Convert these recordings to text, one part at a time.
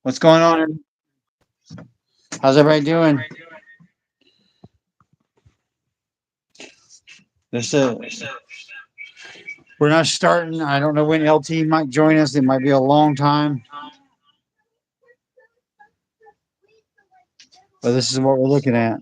What's going on? How's everybody doing? This we're not starting. I don't know when LT might join us. It might be a long time, but this is what we're looking at.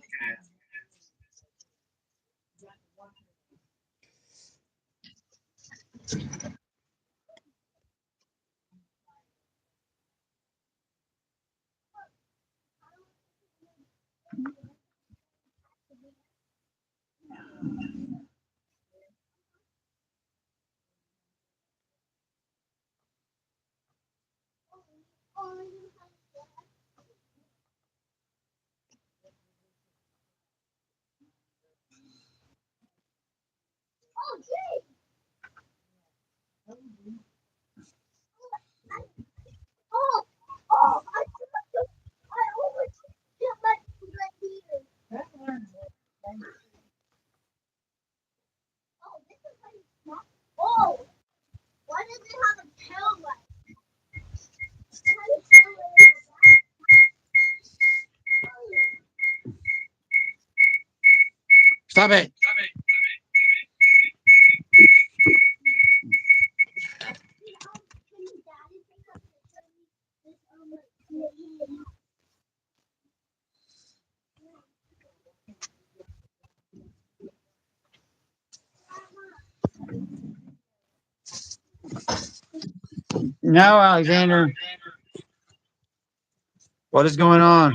Stop it. No, Alexander. What is going on?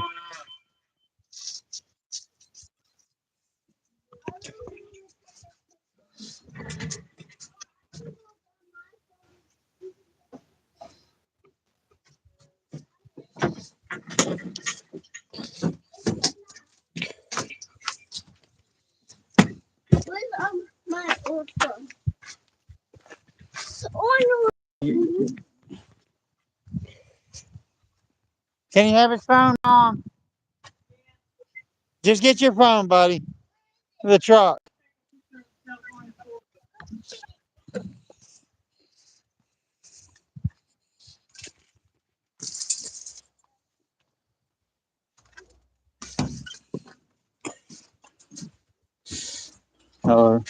My old phone. Oh, Can he have his phone, Mom? Just get your phone, buddy. The truck. Oh,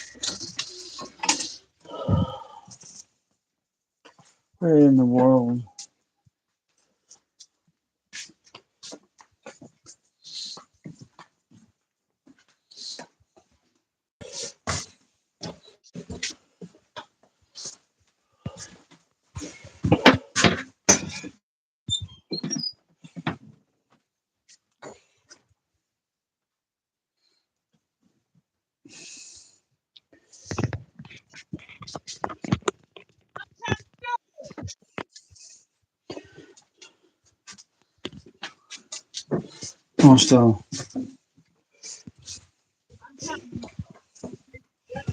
where in the world? Oh, still.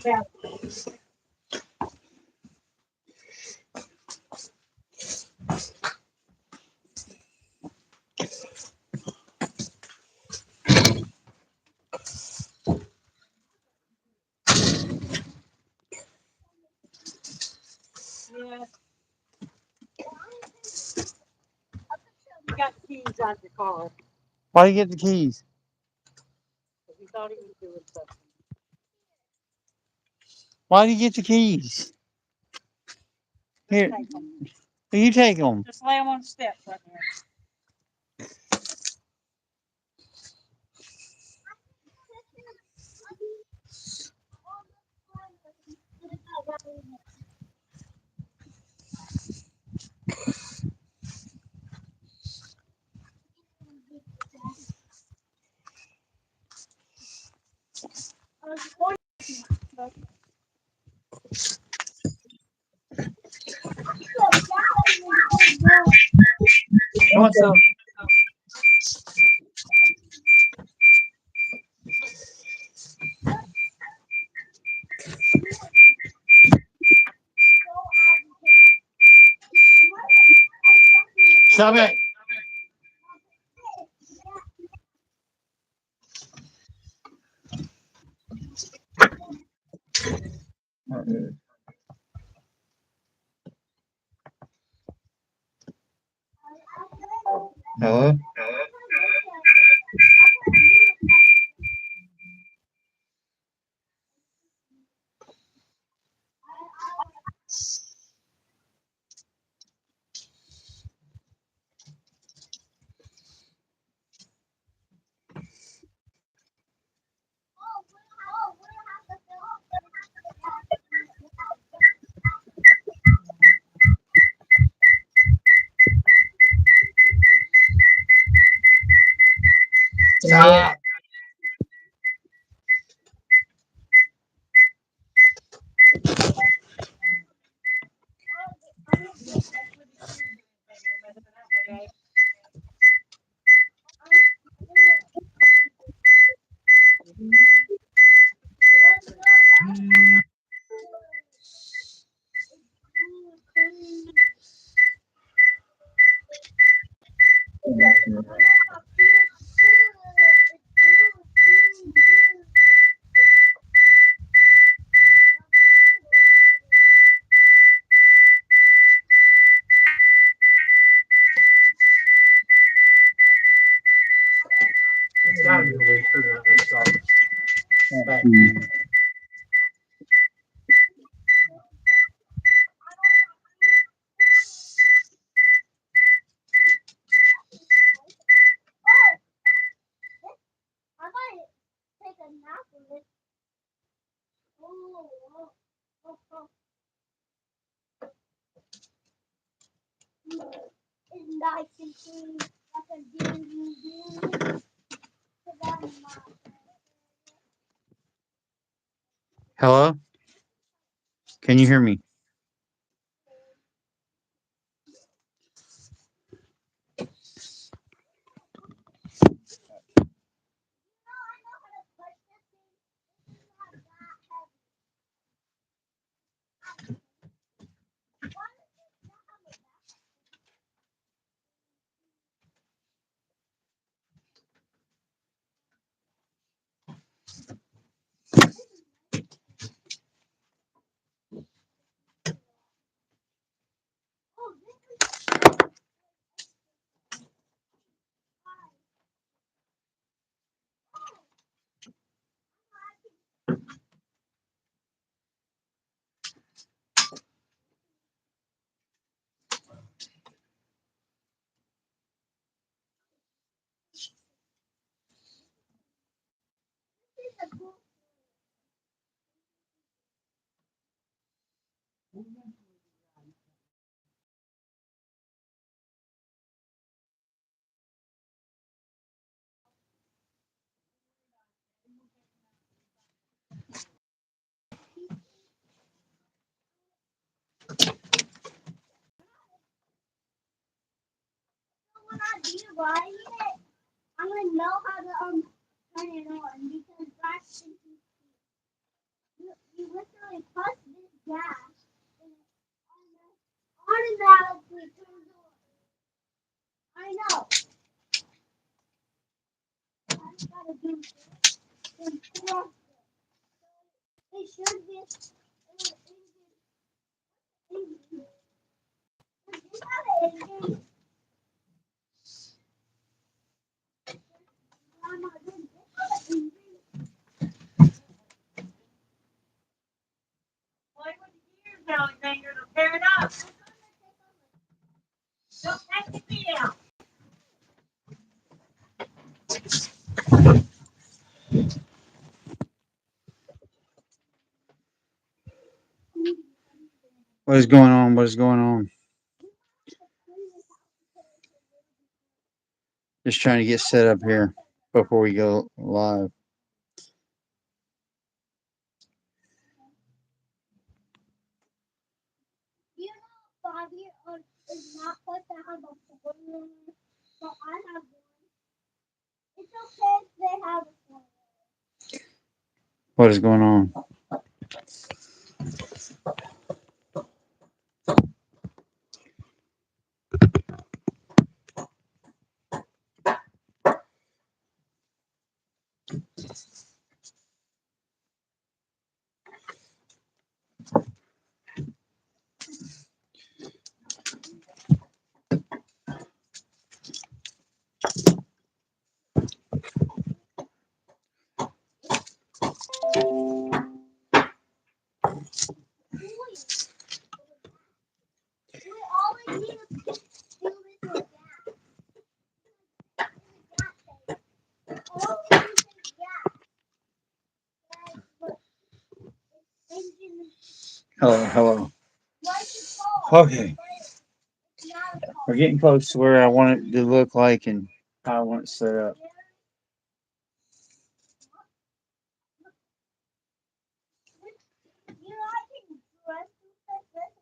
Yeah, you got keys on your car. Why do you get the keys? He thought he was doing something. Why do you get the keys? Here, Take 'em. you take them. Just lay them on the steps right there. What's up? Stop it. Hello? Stop. It's gotta be a way to figure out this stuff. Back. I might take a nap with it. Oh. It's nice and clean. Like a ding. Hello? Can you hear me? When I rewrite it, I'm gonna know how to turn it on because that's you literally press this gas and it automatically turns on. I know. I just gotta do this. It should be. Play with the gears, Alexander. They'll tear it up. Don't take the feet out. What is going on? What is going on? Just trying to get set up here before we go live. You know, 5-year-old is not supposed to have a four-wheeler, but I have one. It's okay if they have a four-wheeler. What is going on? Hello, hello. Like a car. Okay, It's not a car. we're getting close to where I want it to look like and how I want it set up. You know, I can dress like this.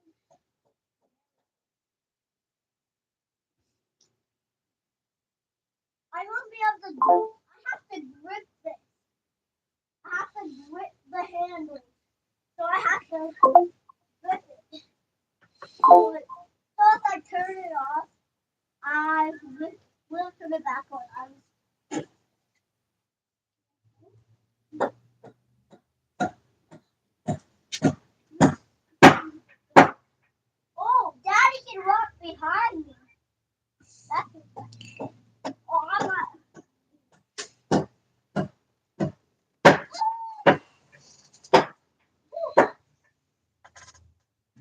I won't be able to do. I have to grip this. I have to grip the handle. So I have to grip it. So if I turn it off, I will turn it back on. Oh, Daddy can walk behind me. That's oh, I'm not.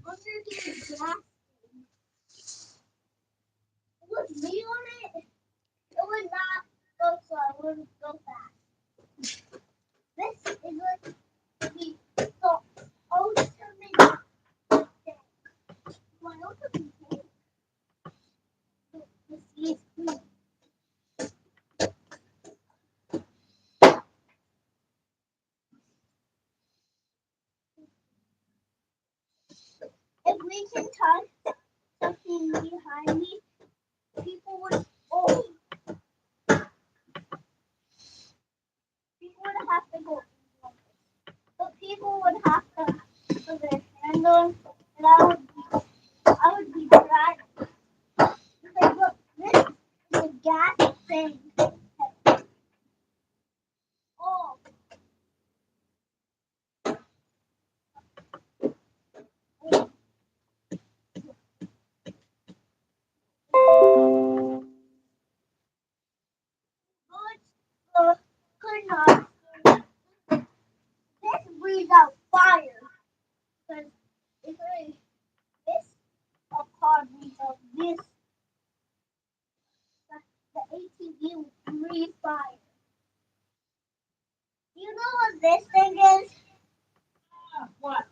Under here, glass. With me on it, it would not go slow. It would go fast. This is like the ultimate thing. My ultimate thing. This is if we can touch something behind me, people would oh people would have to go. But people would have to put their hand on, and I would be dragging. Because look, this is a gas thing. Oh, could not. This breathes out fire. Because it's really this a car breathes out this. The ATV will breathe fire. You know what this thing is What?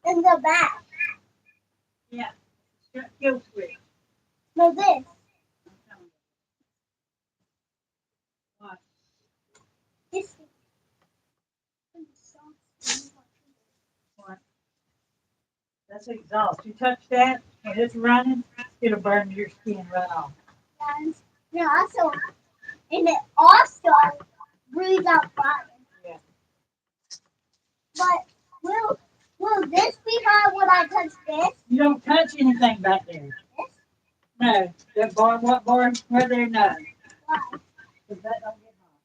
in the back? Yeah. Kill switch. No, this. What? This. What? That's exhaust. You touch that and it's running, it'll burn your skin right off. And also, and it also breathes out fire. Yeah. But will this be hot when I touch this? You don't touch anything back there. This? No. That bar, what bar? Where there? No. Why? Because that don't get hot.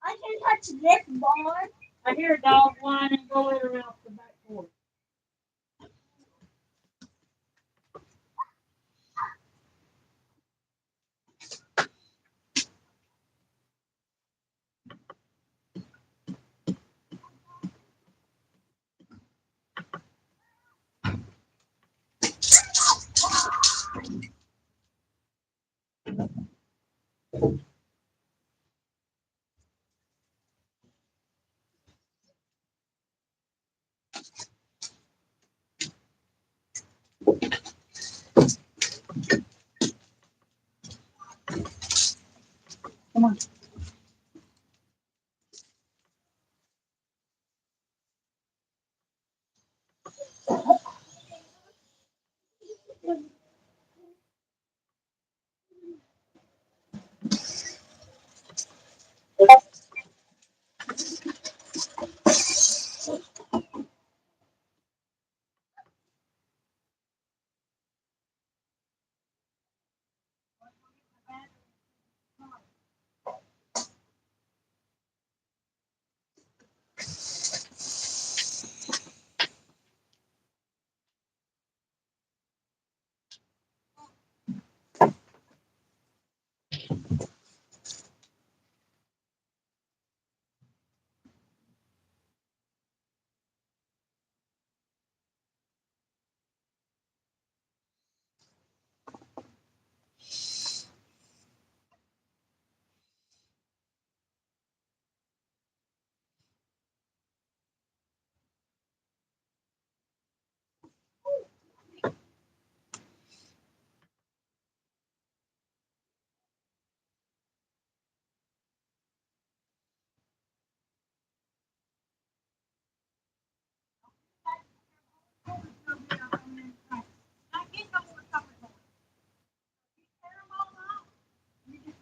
I can touch this bar. I hear a dog whining, go let her out the back porch. Come on.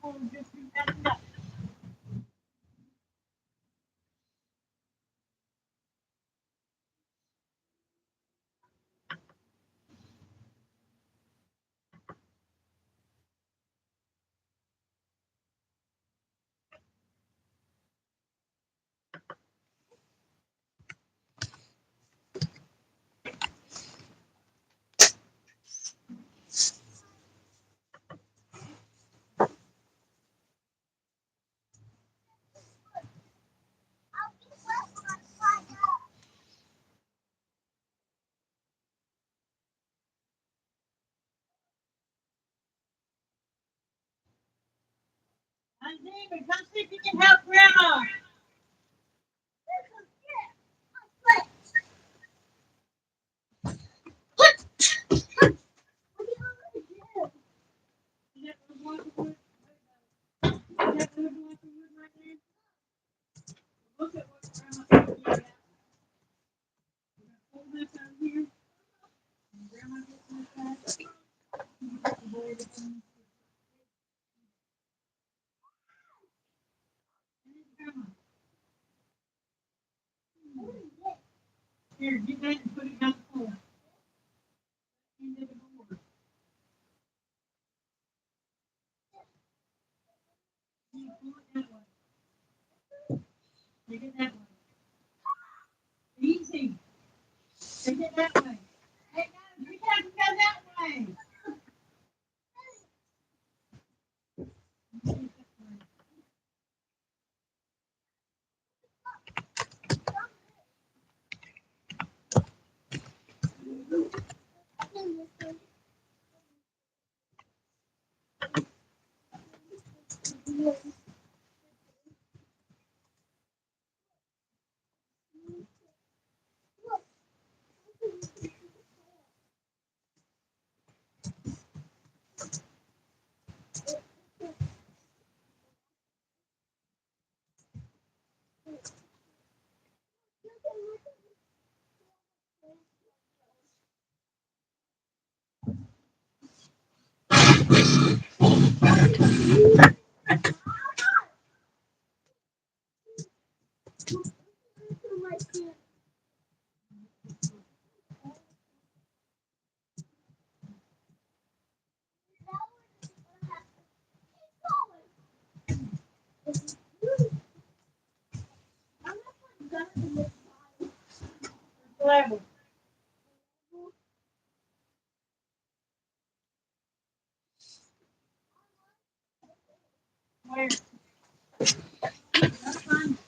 Oh, just you got it up. Hey, David, come see if you can help Grandma. Is that the one for wood? Is that the one for wood right there? Look at what Grandma did. Yeah. Pull this out here. And Grandma gets this back. You put the board in. Here's Grandma. Here, get that and put it down the floor. Into the board. You pull it that way. Take it that way. Easy. Take it that way. Hey, no, you have to go that way. Level. Where? That's fine.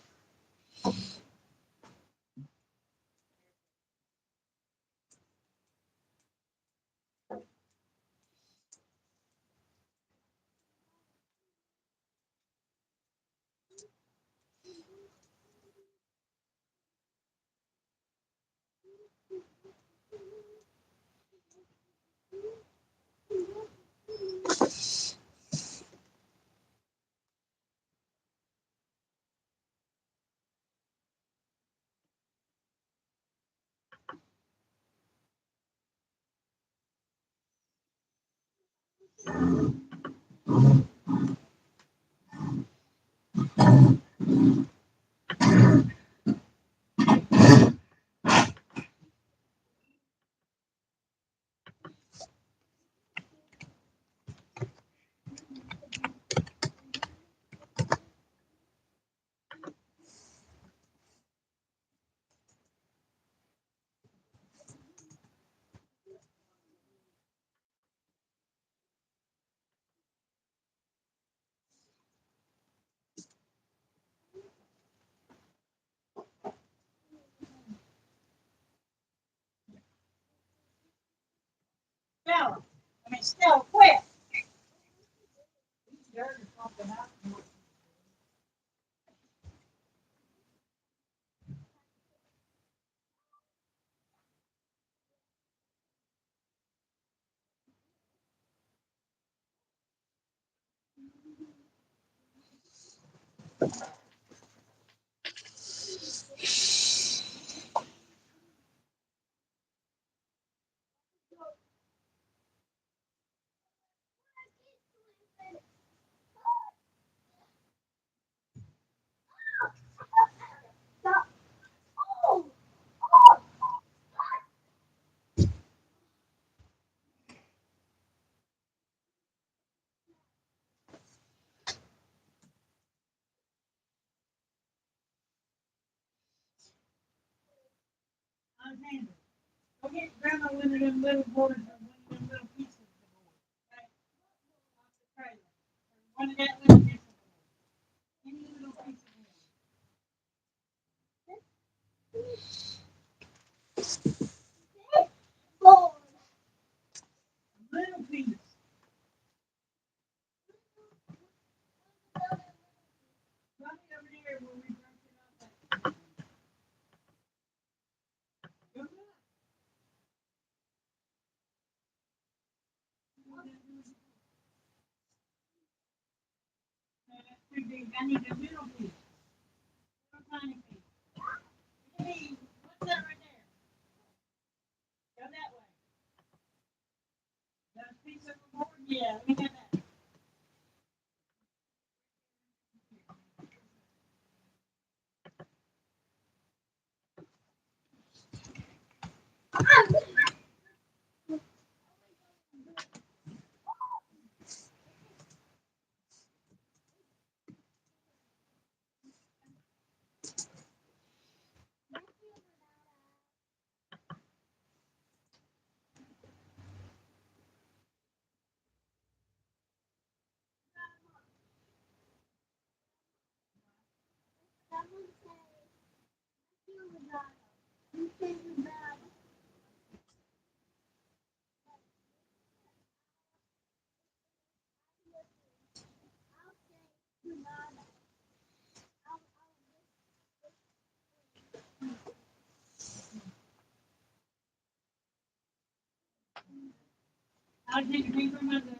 Stella. Stella, quit. Dirt is pumping out. Grandma's handle. Go get Grandma one of them little boards or one of them little pieces of board. Okay? Off the trailer. Or one of that little piece of board. Any little piece of board. Board. A little piece. Right over there where we broke it up at. Go look. That's too big. I need a little piece. Little tiny piece. Hey, what's that right there? Go that way. Got a piece of the board? Yeah, let me get that. I'll take a drink from my left grill.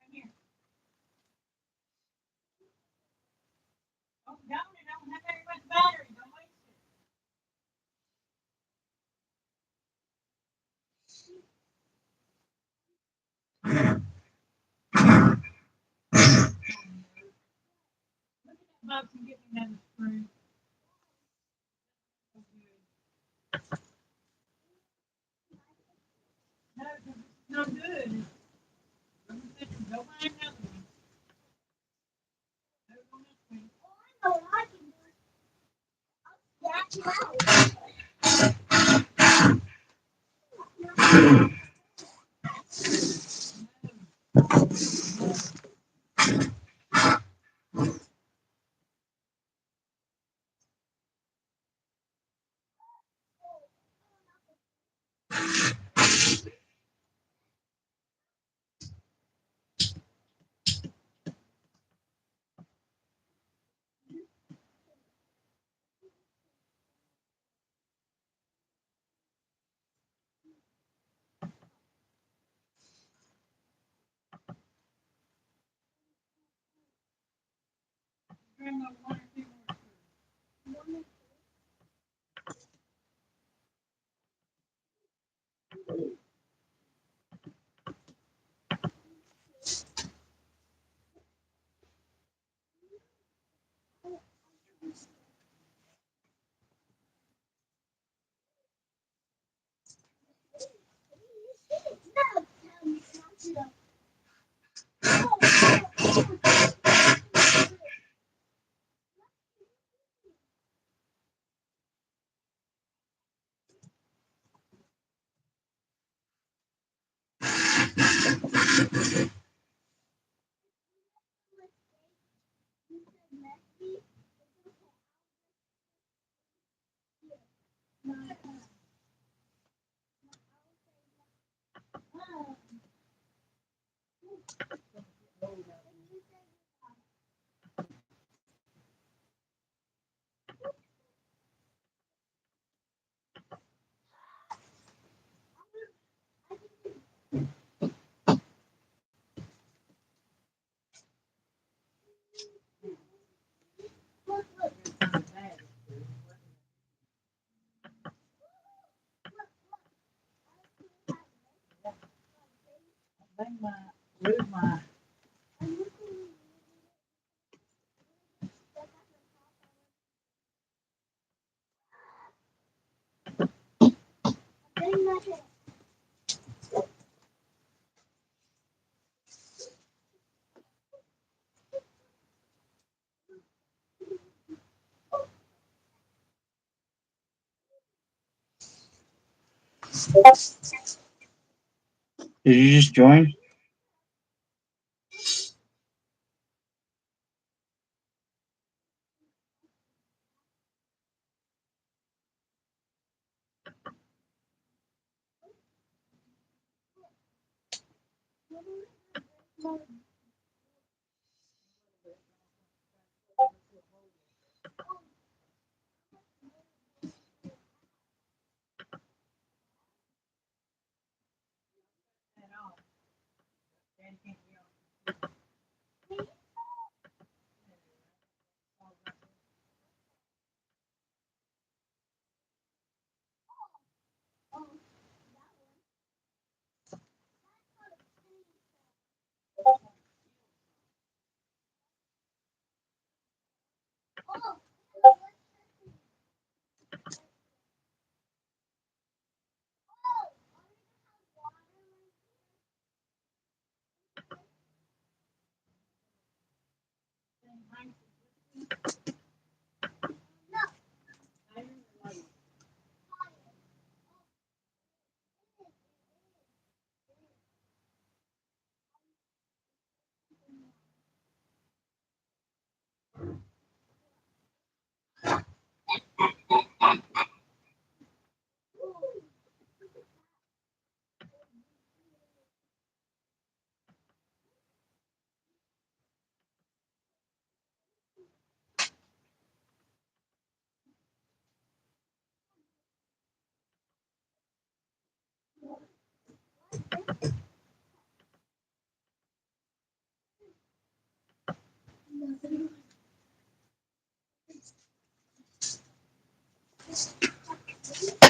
Right here. Oh, down it. Don't have very much battery. Don't waste it. Look at that box and get me another spoon. So good. No, 'cause it's no good. Go buy another one. Go on this one. I know what I can do. That's right. Grandma, one or two more spoons. Where's my Did you just join?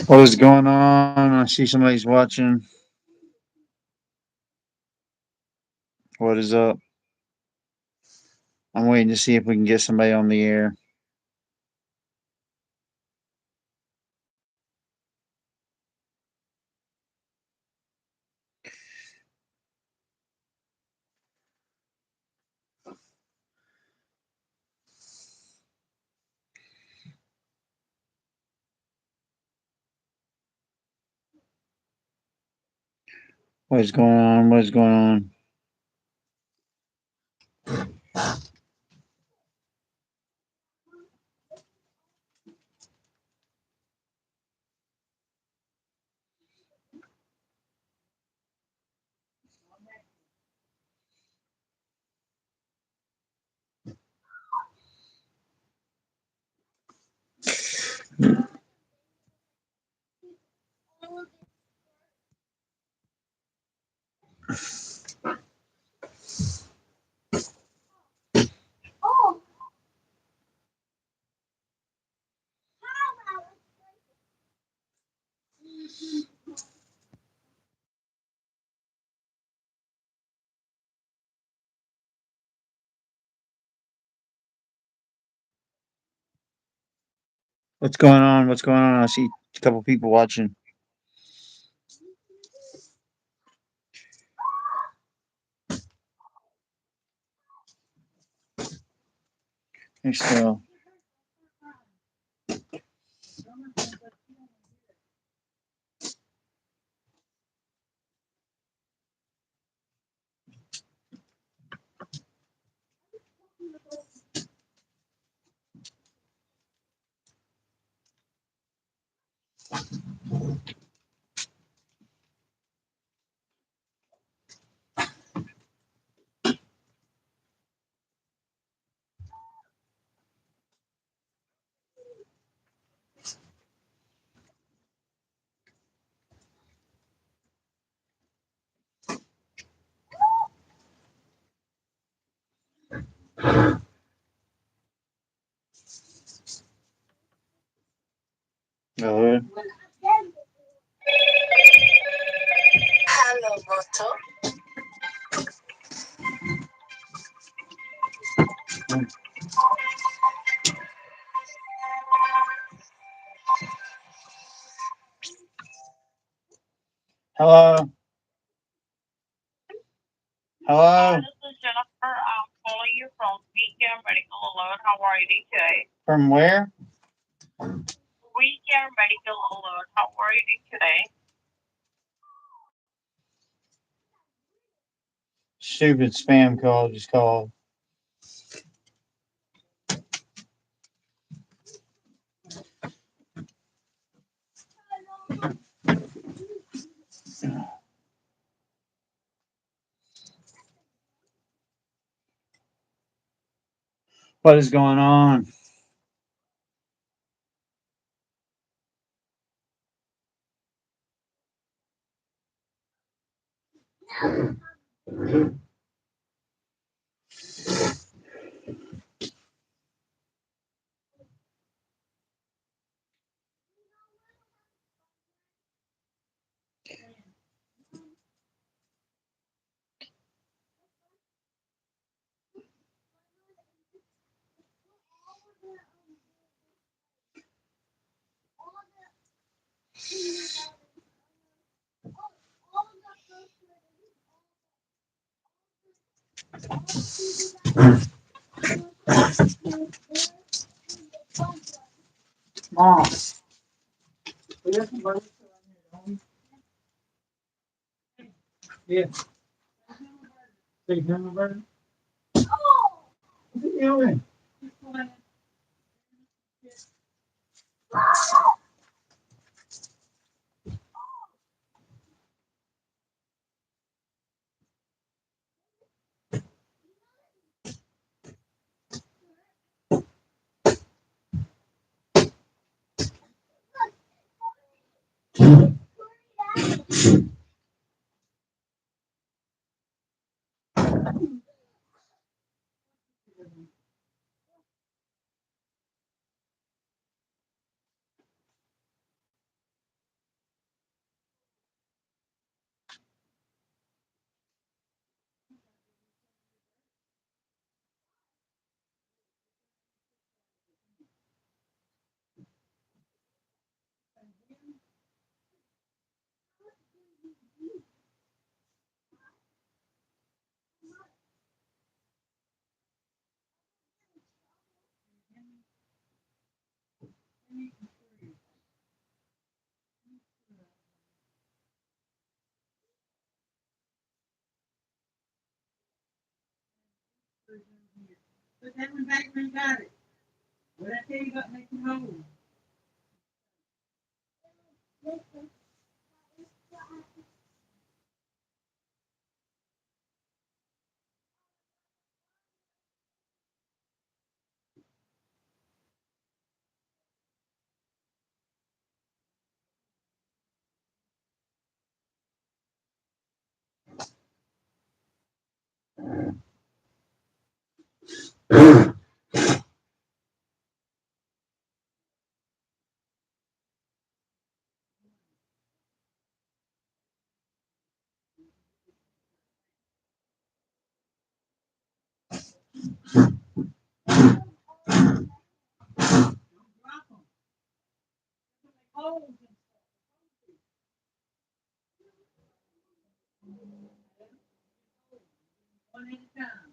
What is going on? I see somebody's watching. What is up? I'm waiting to see if we can get somebody on the air. What is going on? What is going on? Oh, What's going on? What's going on? I see a couple people watching. Hey, still. Oh, hello. Hello. This is Jennifer. I'm calling you from Weekend Medical Alert. How are you today? From where? Weekend Medical Alert. How are you today? stupid spam call just called. What is going on? Mom. Yeah. Big hamburger. What are you doing? Put that one back when you got it. What I tell you about making holes? Drop them. Holes and one at a time.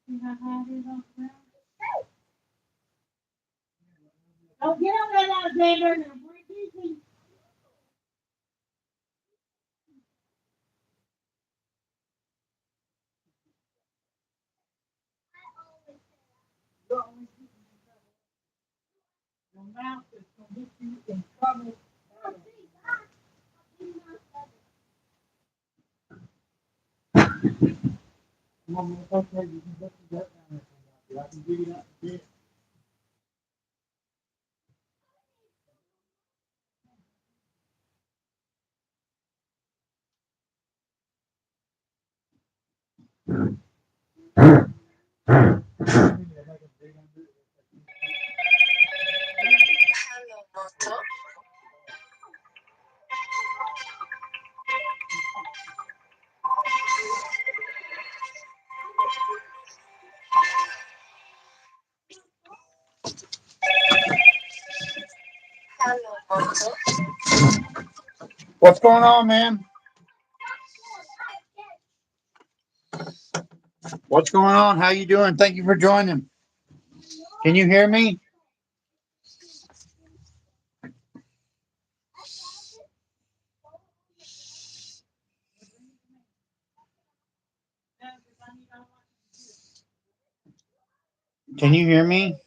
See how hard it is on the ground? Oh, get on that Alexander and break these in. Your mouth is going to get you in trouble. Mom, it's okay. You can put the dirt down there. I can dig it up. What's going on, man? What's going on? How you doing? Thank you for joining. Can you hear me? Can you hear me?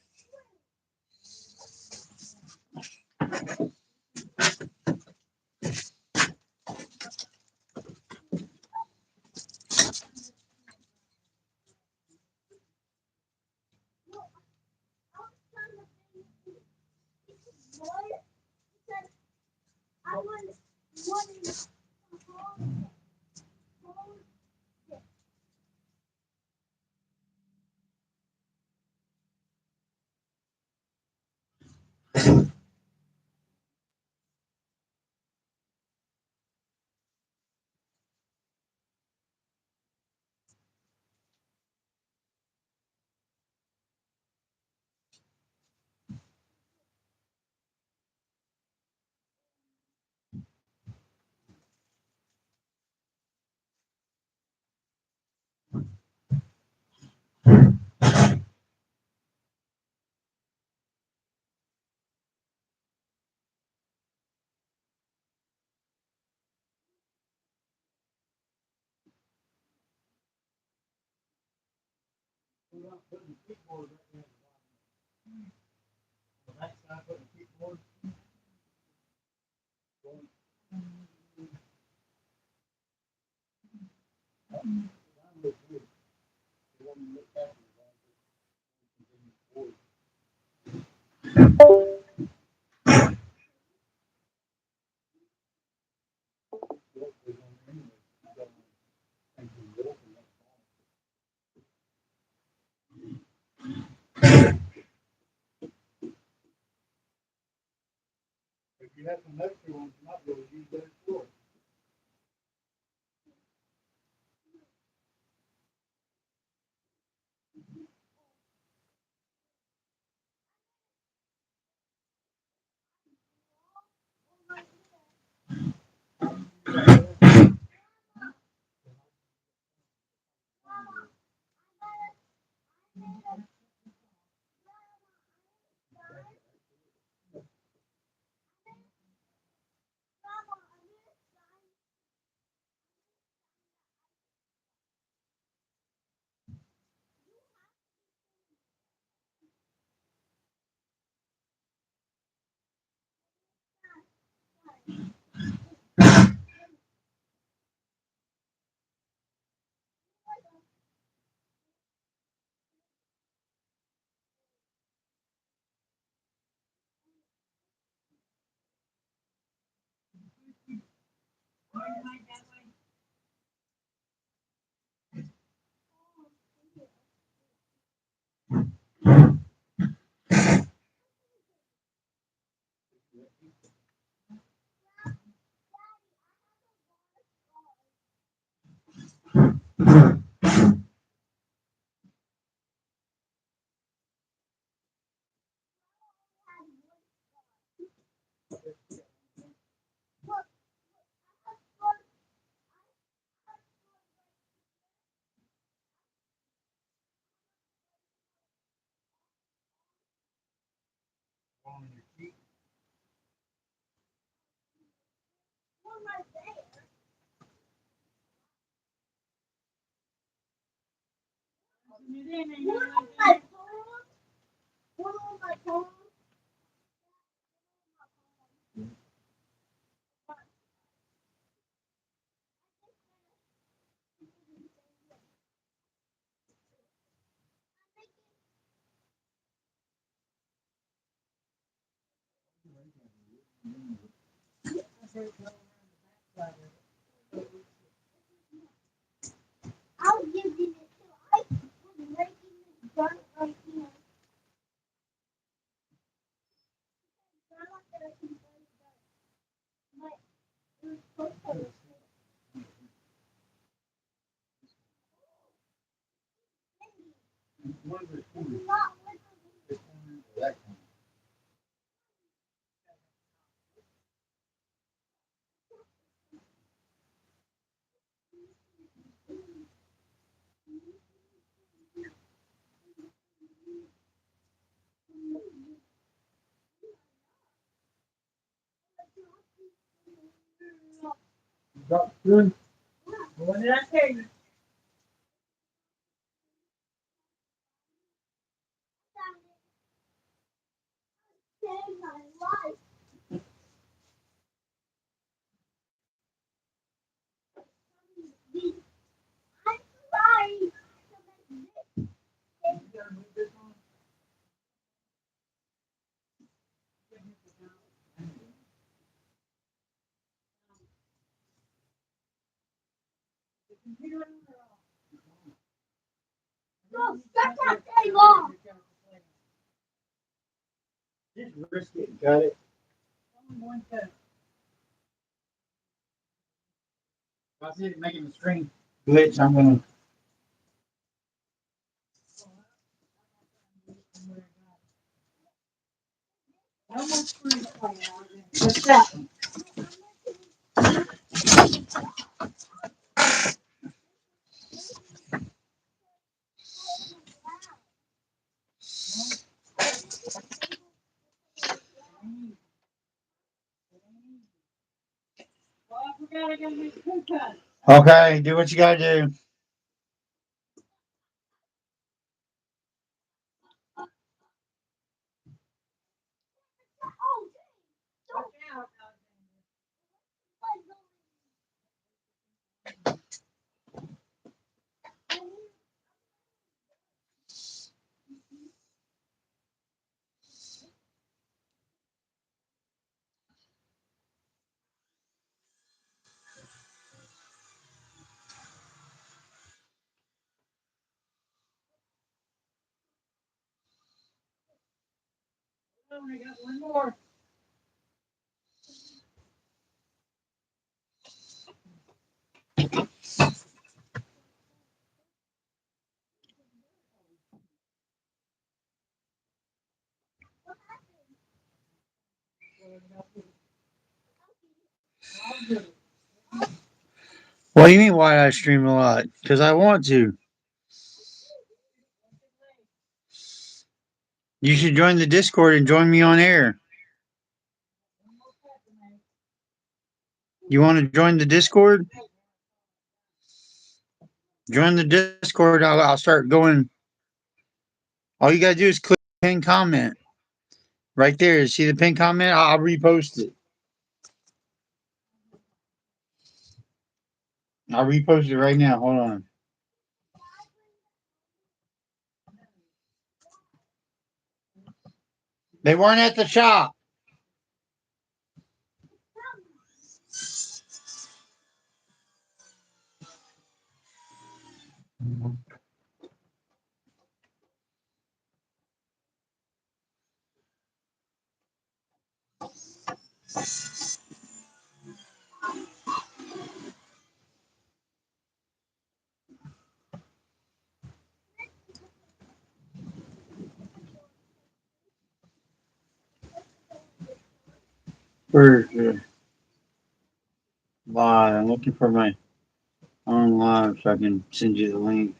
If you have some extra ones, you might be able to use that for. I'll give you the two. I was making Not literally. Got good. What did I tell you? Saved my life. I'm trying to make this. No, shut that thing off. Just risk it. Got it. If I see it making the screen glitch, I'm gonna. What's that? Well, I forgot I gotta make a food cut. Okay, do what you gotta do. Oh, Watch out. Oh, I got one more. What do you mean? Why I stream a lot? Because I want to. You should join the Discord and join me on air. You want to join the Discord? Join the Discord. I'll start going. All you gotta do is click pin comment right there. See the pin comment? I'll repost it. I'll repost it right now. Hold on. They weren't at the shop. Where's the live? I'm looking for my on live so I can send you the link.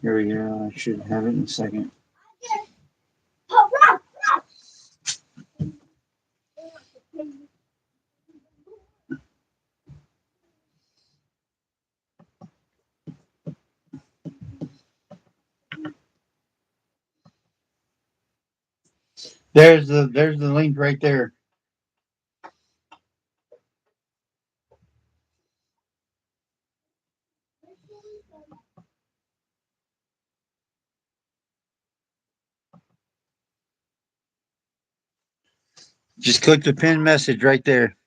Here we go. I should have it in a second. There's the link right there. Just click the pin message right there.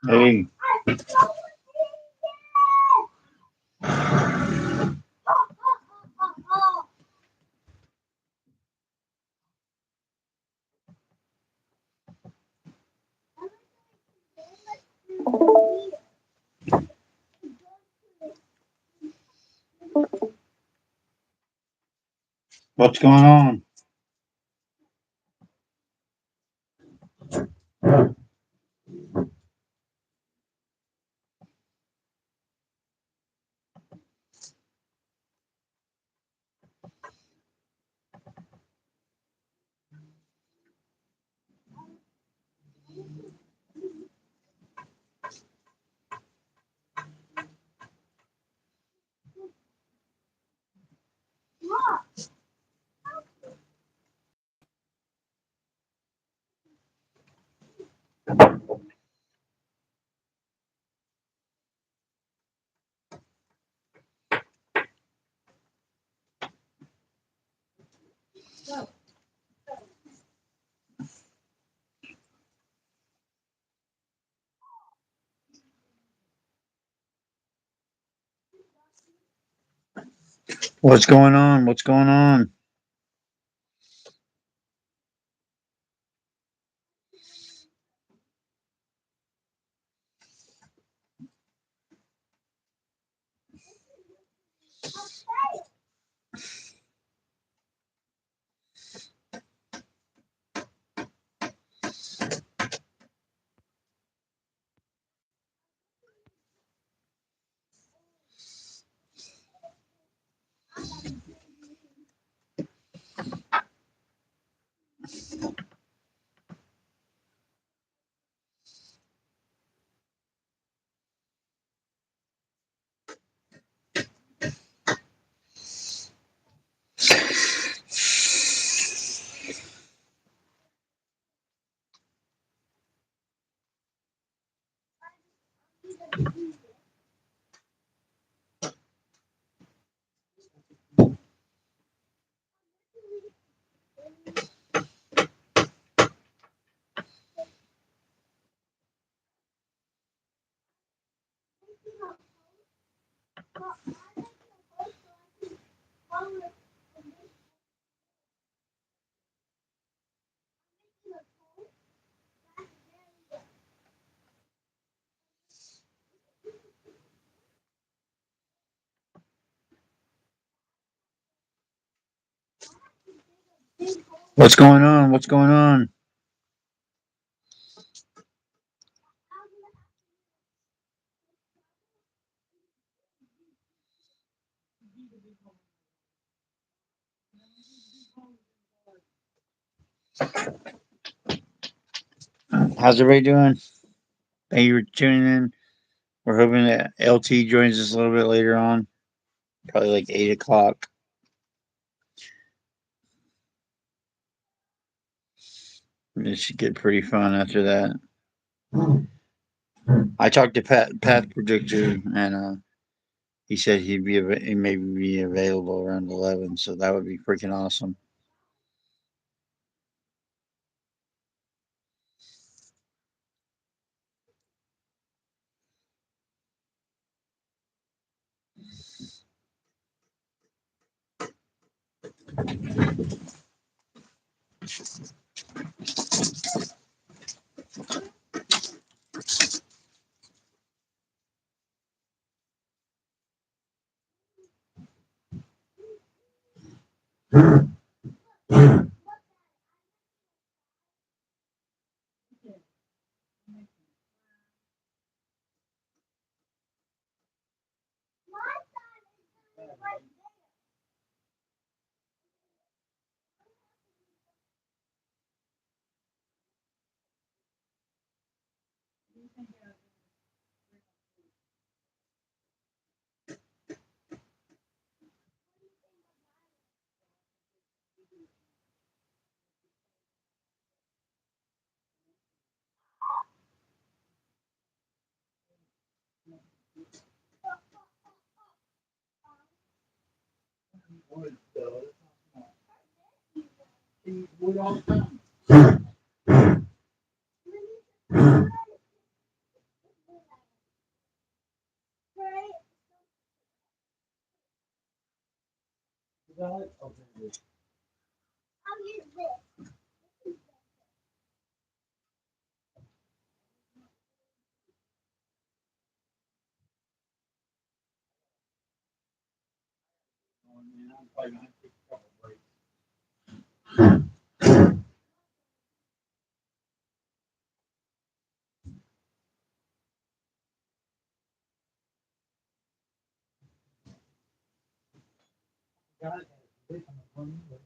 Hey, what's going on? What's going on? What's going on? What's going on? What's going on? How's everybody doing? Thank you for tuning in. We're hoping that LT joins us a little bit later on, probably like 8 o'clock. It should get pretty fun after that. I talked to Path Predictor, and he said he maybe be available around 11, so that would be freaking awesome. You got it? Okay, good. I'll use this. I'm probably gonna have to take a couple breaks. Got it. This on the phone, but-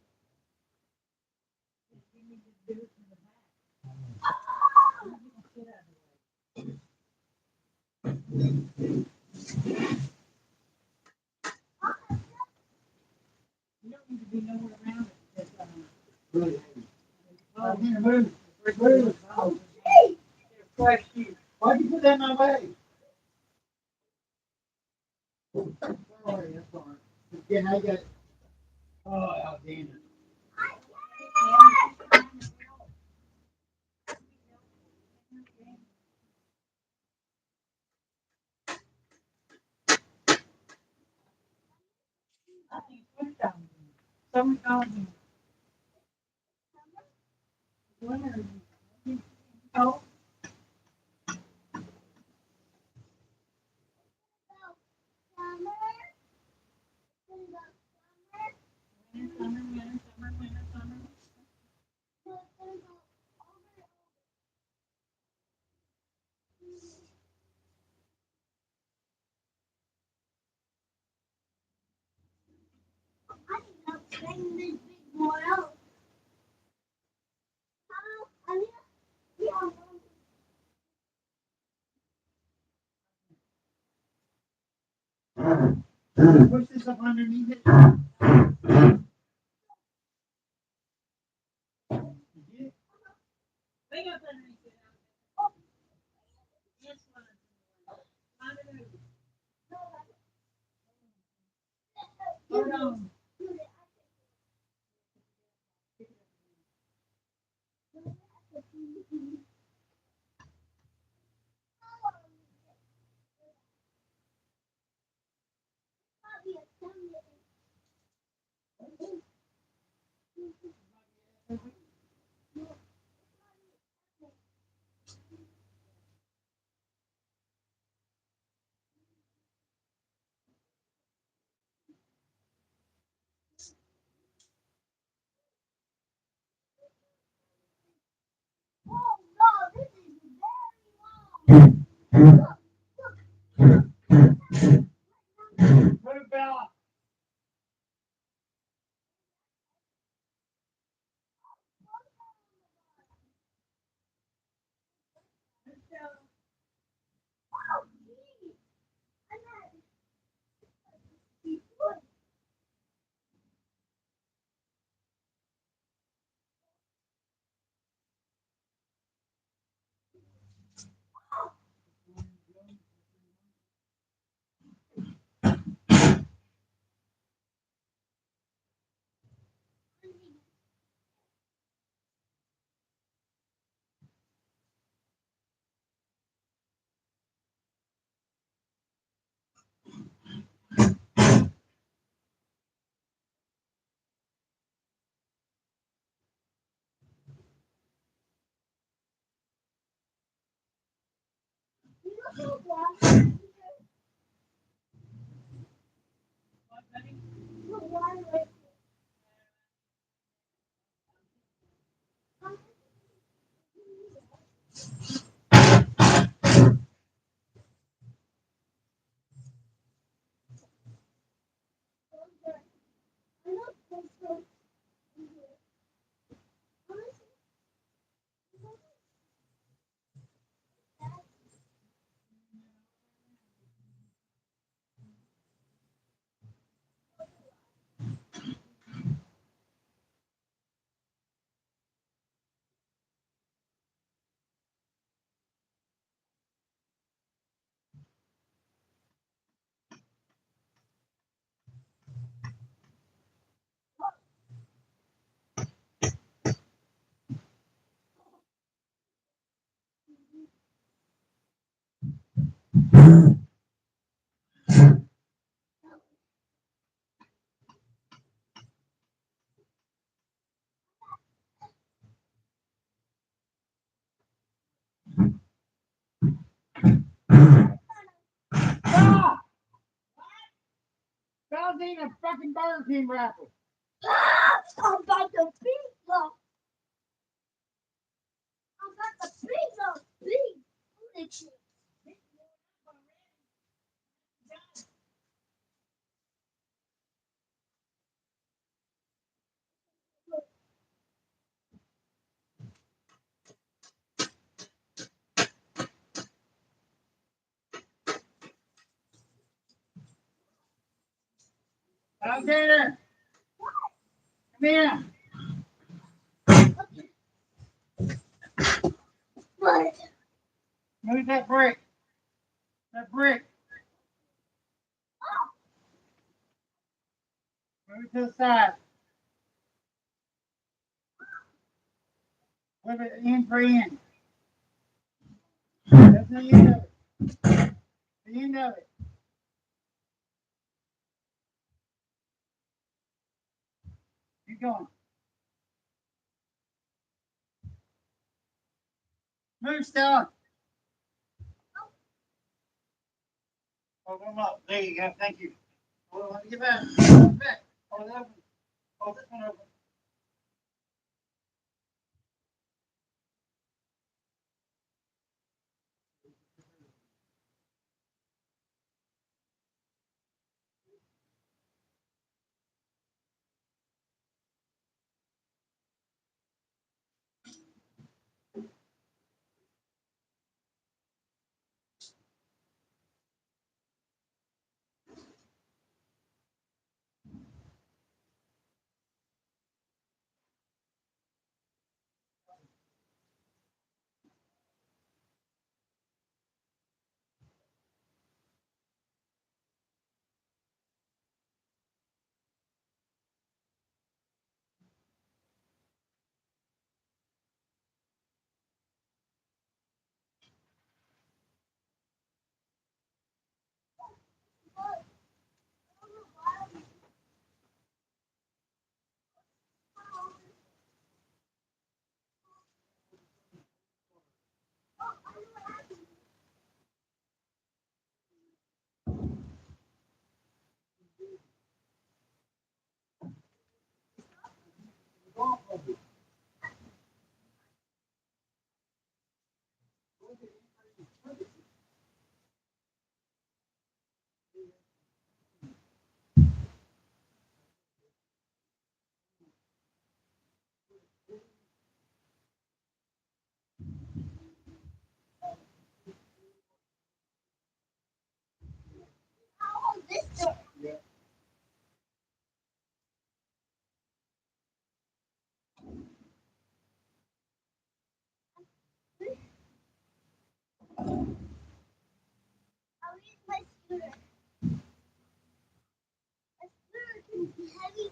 You don't need to be nowhere around it because, Really heavy. well, Move, move. they're quite huge. Why'd you put that in my way? Sorry, that's all right. Yeah, I got. Oh, Alexander. I think it's $20. $7. Winter. Oh, Summer. winter, summer, winter, summer, winter, summer. I think I'll bring this big boy out. I mean, yeah. Push this up underneath it. You get it? Bring up underneath it. Yes, one. Find it over. Hold on. Oh no, this is very long. Move, Bella. Oh, gee. I'm not. You know how long? What, buddy? The water right there. I know it's so. I was eating a fucking Burger King wrapper. I'm about the pizza. I'm about the pizza. Big booty chips. Alexander, come here. What? Move that brick. That brick. Move it to the side. Flip it end for end. That's the end of it. The end of it. Keep going. Move, Stella. Hold them up. There you go. Thank you. Hold on, let me get back. Back. Hold it open. Hold this one open. Oh, this door. I'll use my scooter. A scooter can be heavy.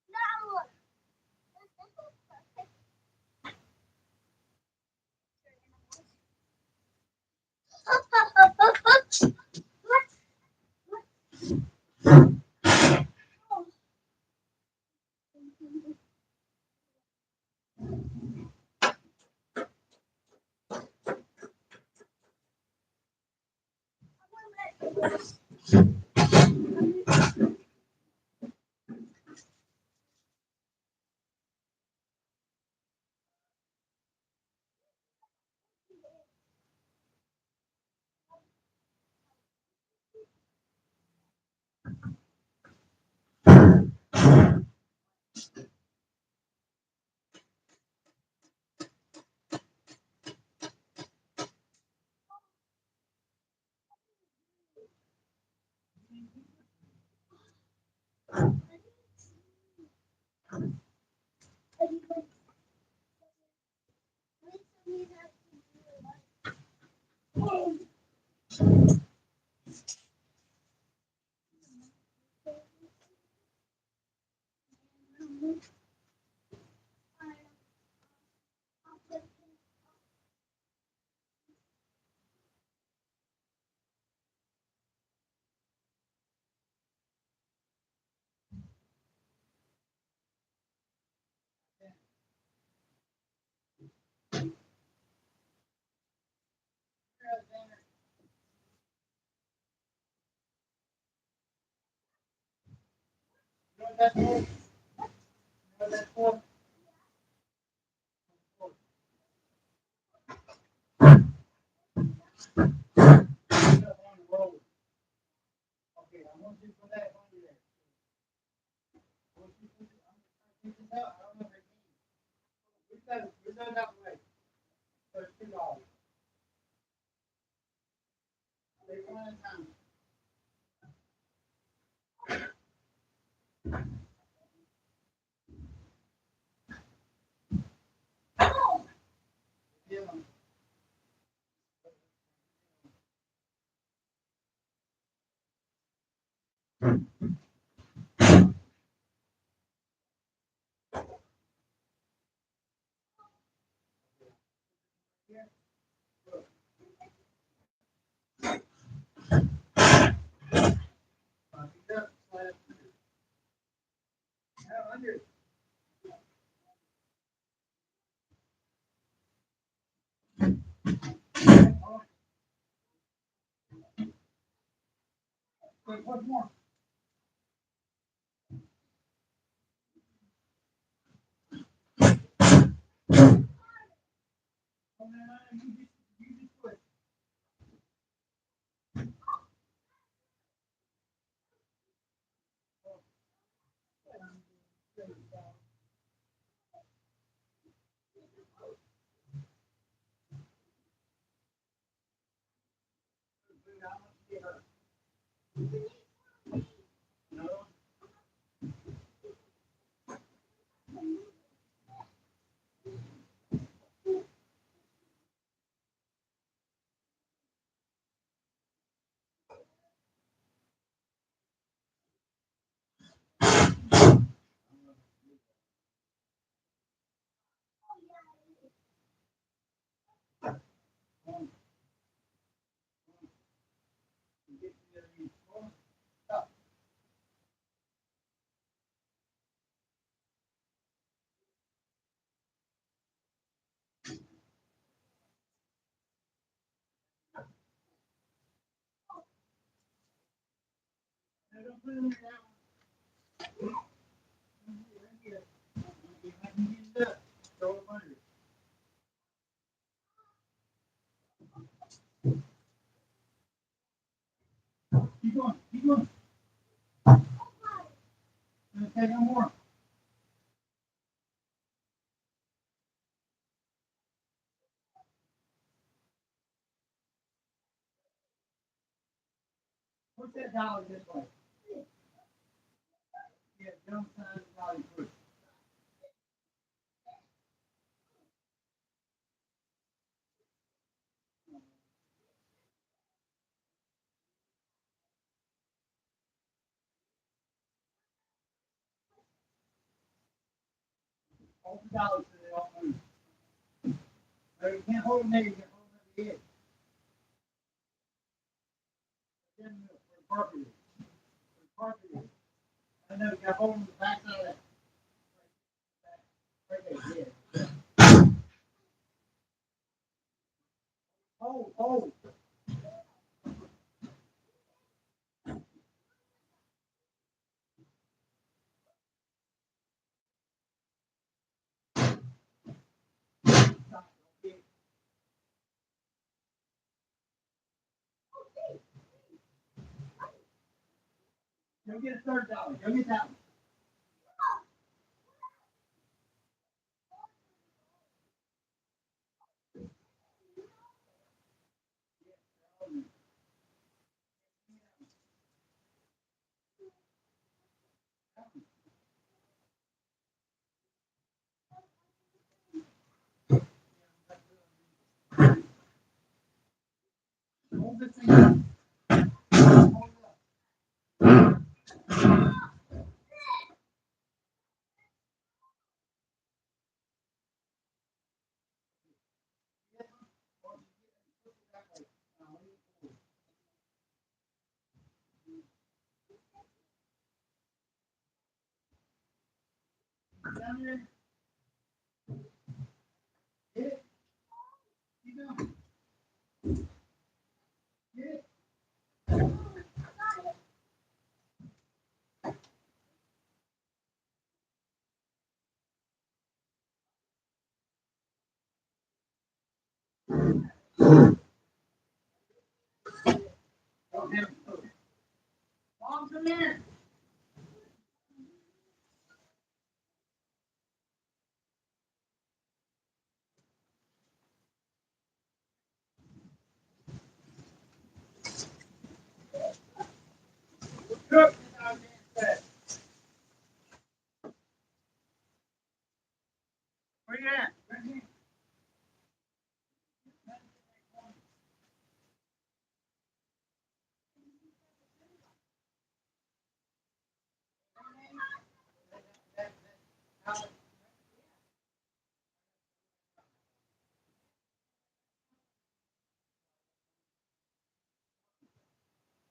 Now look. This is perfect. what that's for? You know what that's for? Put it up on the road. Okay, I want you to put that under there. I want you to put it, I'm gonna take this out. I don't know if I can. We got it out the way. So it's $2. Take one at a time. Yeah. Pick it up, slide it under. Now under. Oh, wait, one more. Oh, no, you just put. No. No, don't put it in that one. Right here. Okay, I can use that. Throw it under. Keep going, keep going. Okay, no more. Push that dollar this way. Yeah, jump side of the dollar push. Hold the dollar so they don't move. No, you can't hold them there, you can hold them at the edge. Then move where the carpet is. Where the carpet is. I know, you got to hold them to the back side of that. Right there, yeah. Hold, hold. Go get a third dollar. Go get that one. Hold this thing up. Hold it up. Push it that way. Now, lean forward. Down there. Get it. Keep going. Get it. Don't have food. Mom, come here. Cook. Where you at? Right here.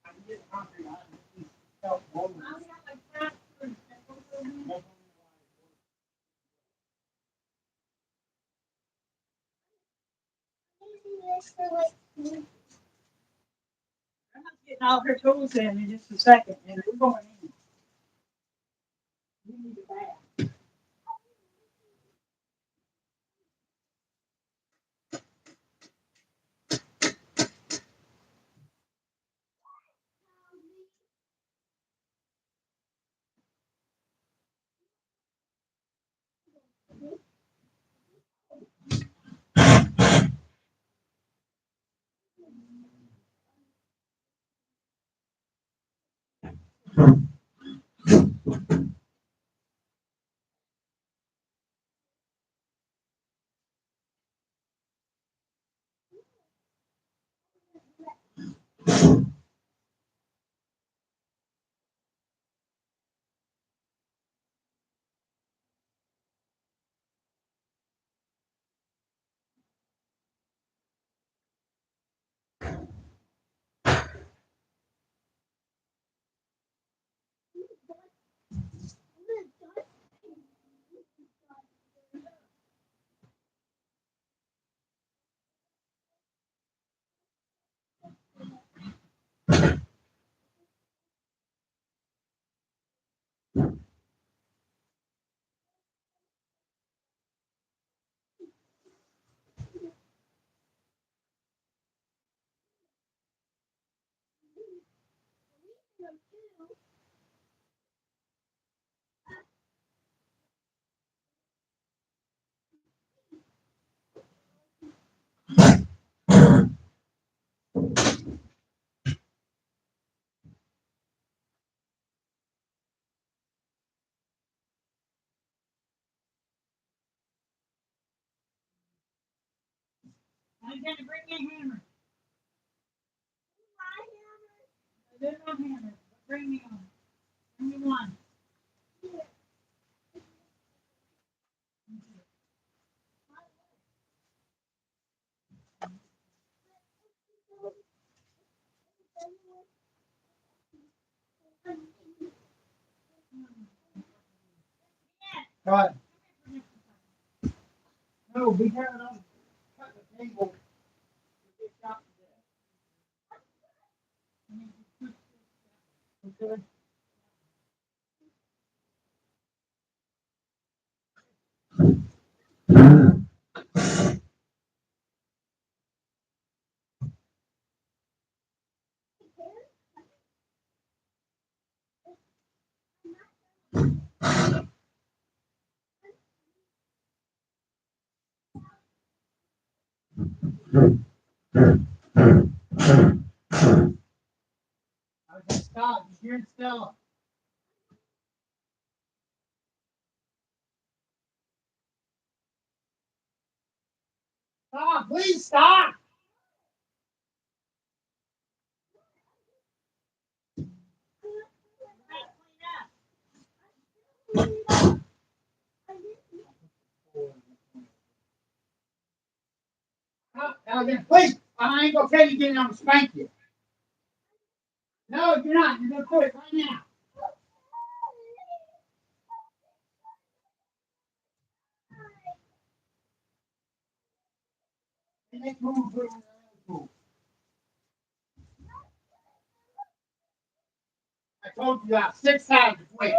I can get hungry. I can help woman. Grandma's getting all her tools in just a second, and we're going in. We need a bath. I'm gonna bring you a hammer. There's no hammer, but bring me one. Bring me one. Cut. No, we have it on. Cut the table. Get shot to death. Okay. Okay, stop. You're still. Stop, please stop. Again, please. I ain't gonna tell you getting on to spank you. No, you're not. You're gonna quit right now. And next room, put it in the other room. I told you that 6 times to quit.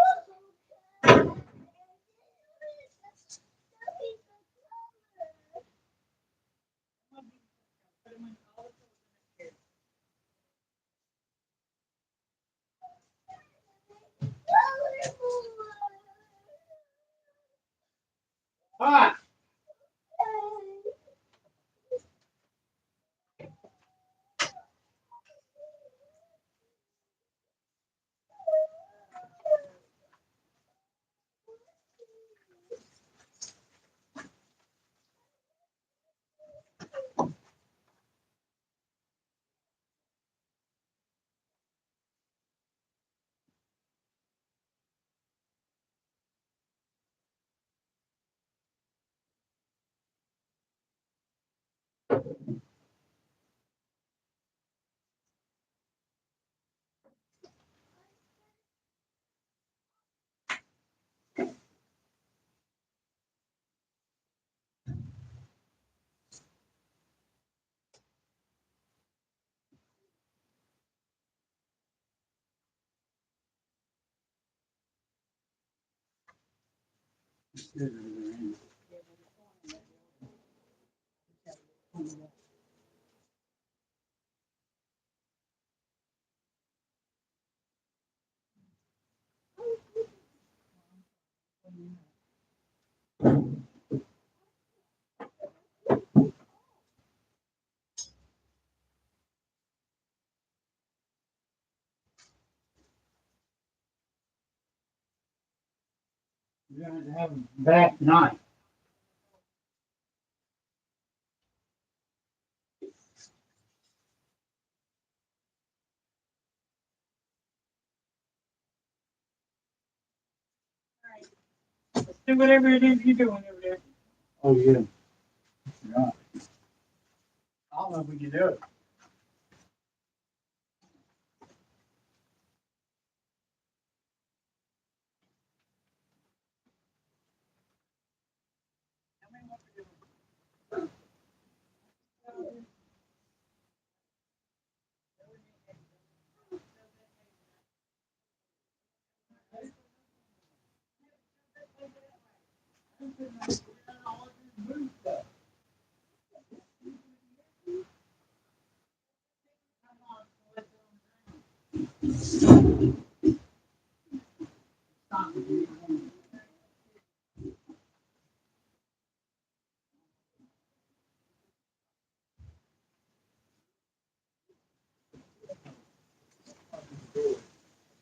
You're going to have a bath tonight. Let's do whatever it is you're doing over there. Oh, yeah. Right. I don't know if we can do it.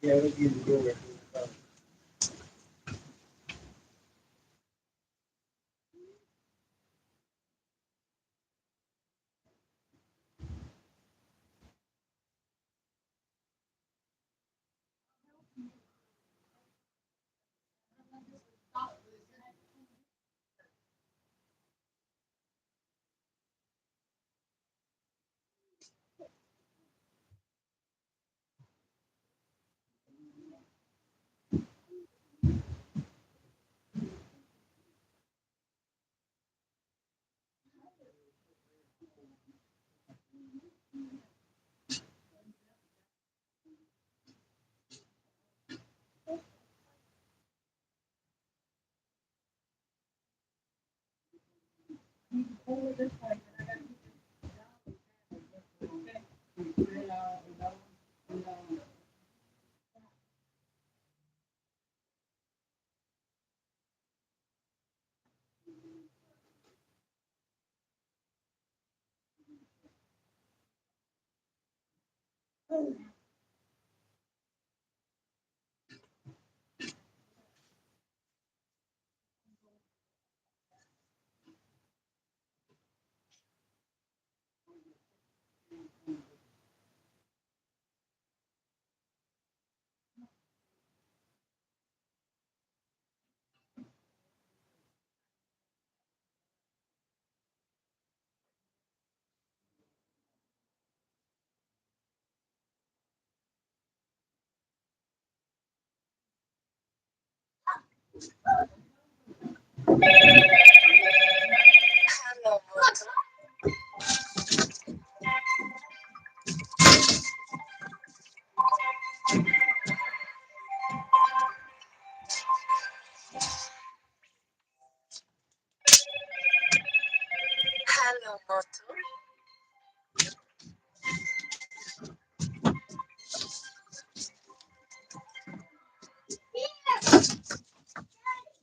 Yeah, let's get the door.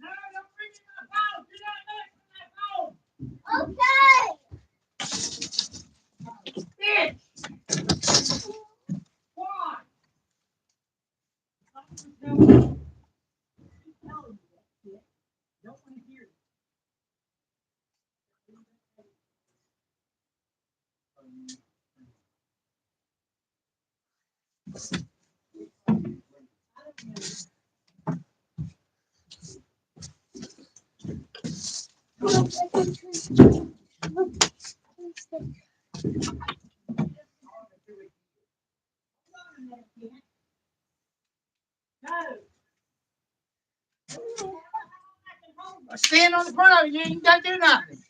No, don't bring in my phone. You're not next to my phone. Okay. Bitch. Why? Don't want to hear it. No. Stand on the front of it. You ain't got to do nothing.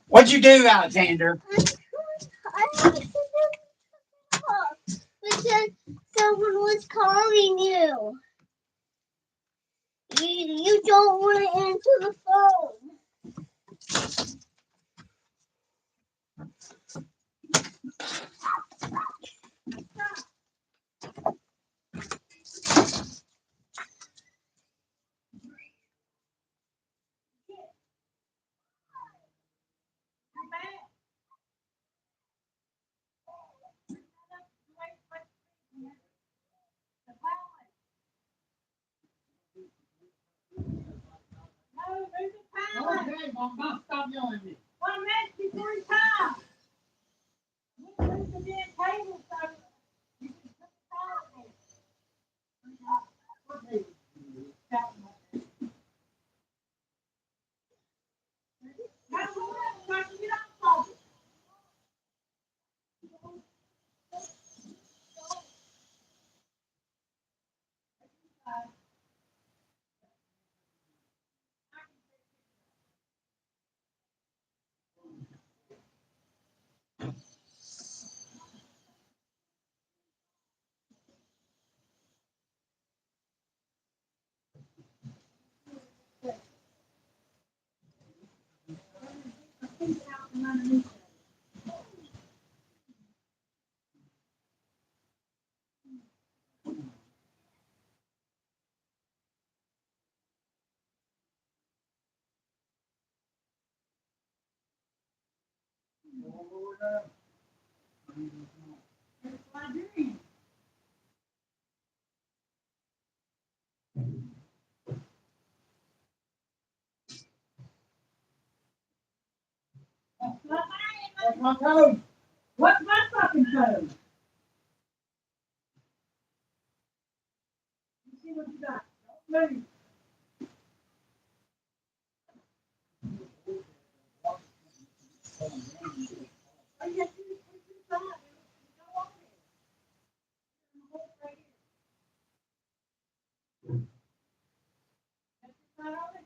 What'd you do, Alexander? I have to because someone was calling you. You don't want it into the phone. No, there's a pallet. Okay, Mom, stop yelling at me. 1 minute before time. We moved the dead table so you can put the pallet in. Now, hold on, so I can get off of it. That's what I'm doing. That's my code. What's my fucking code? You see what you got? Don't move. Oh, yes, you got it. Go on there. Hold right here. That's your side on it?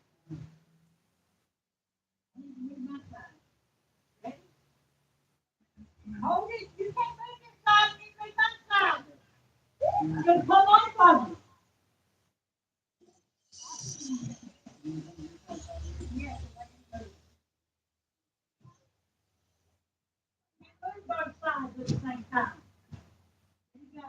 I need to move my side. Ready? Hold it. You can't move this side. You need to move that side. You're gonna come off of it. Yes. Move both sides at the same time. There you go.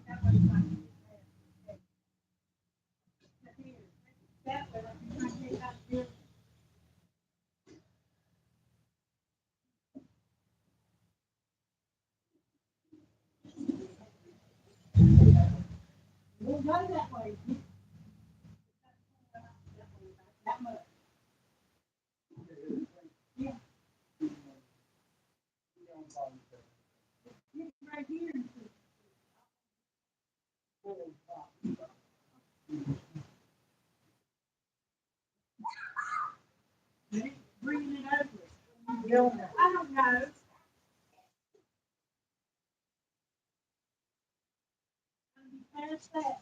That way, that way, I'm trying to get out there. We'll go that way. That much. Yeah. Get right here. Bringing it over. I don't know. Past that.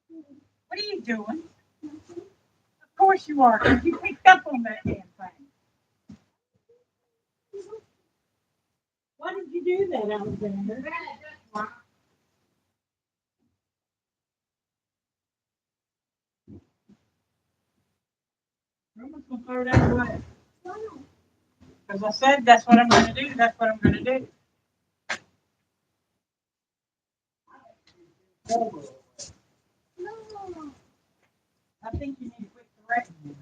What are you doing? Of course you are, because you picked up on that damn thing. Why did you do that, Alexander? I'm just gonna throw that away. Because I said that's what I'm gonna do, that's what I'm gonna do. No. I think you need to quit correcting me.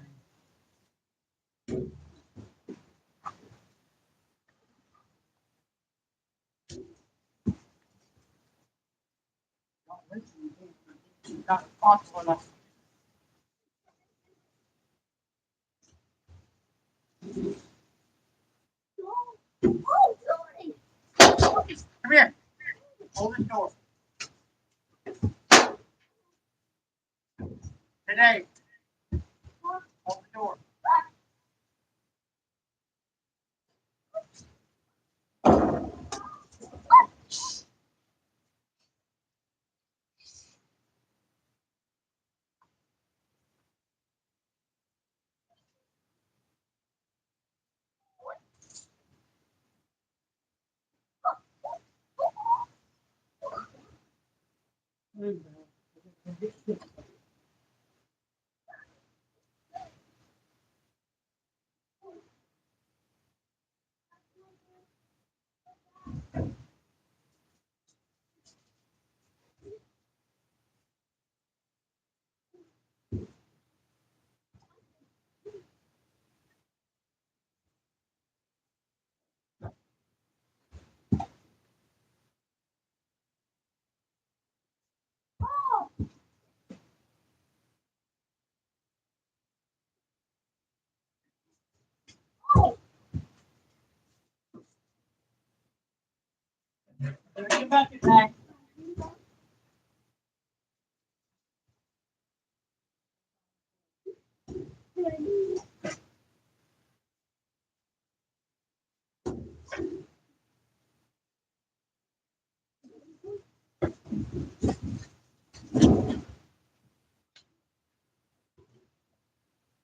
Don't listen to me. It's not responsible enough. Oh, sorry. Come here. Hold the door. Today. Hold the door. There's your bucket back.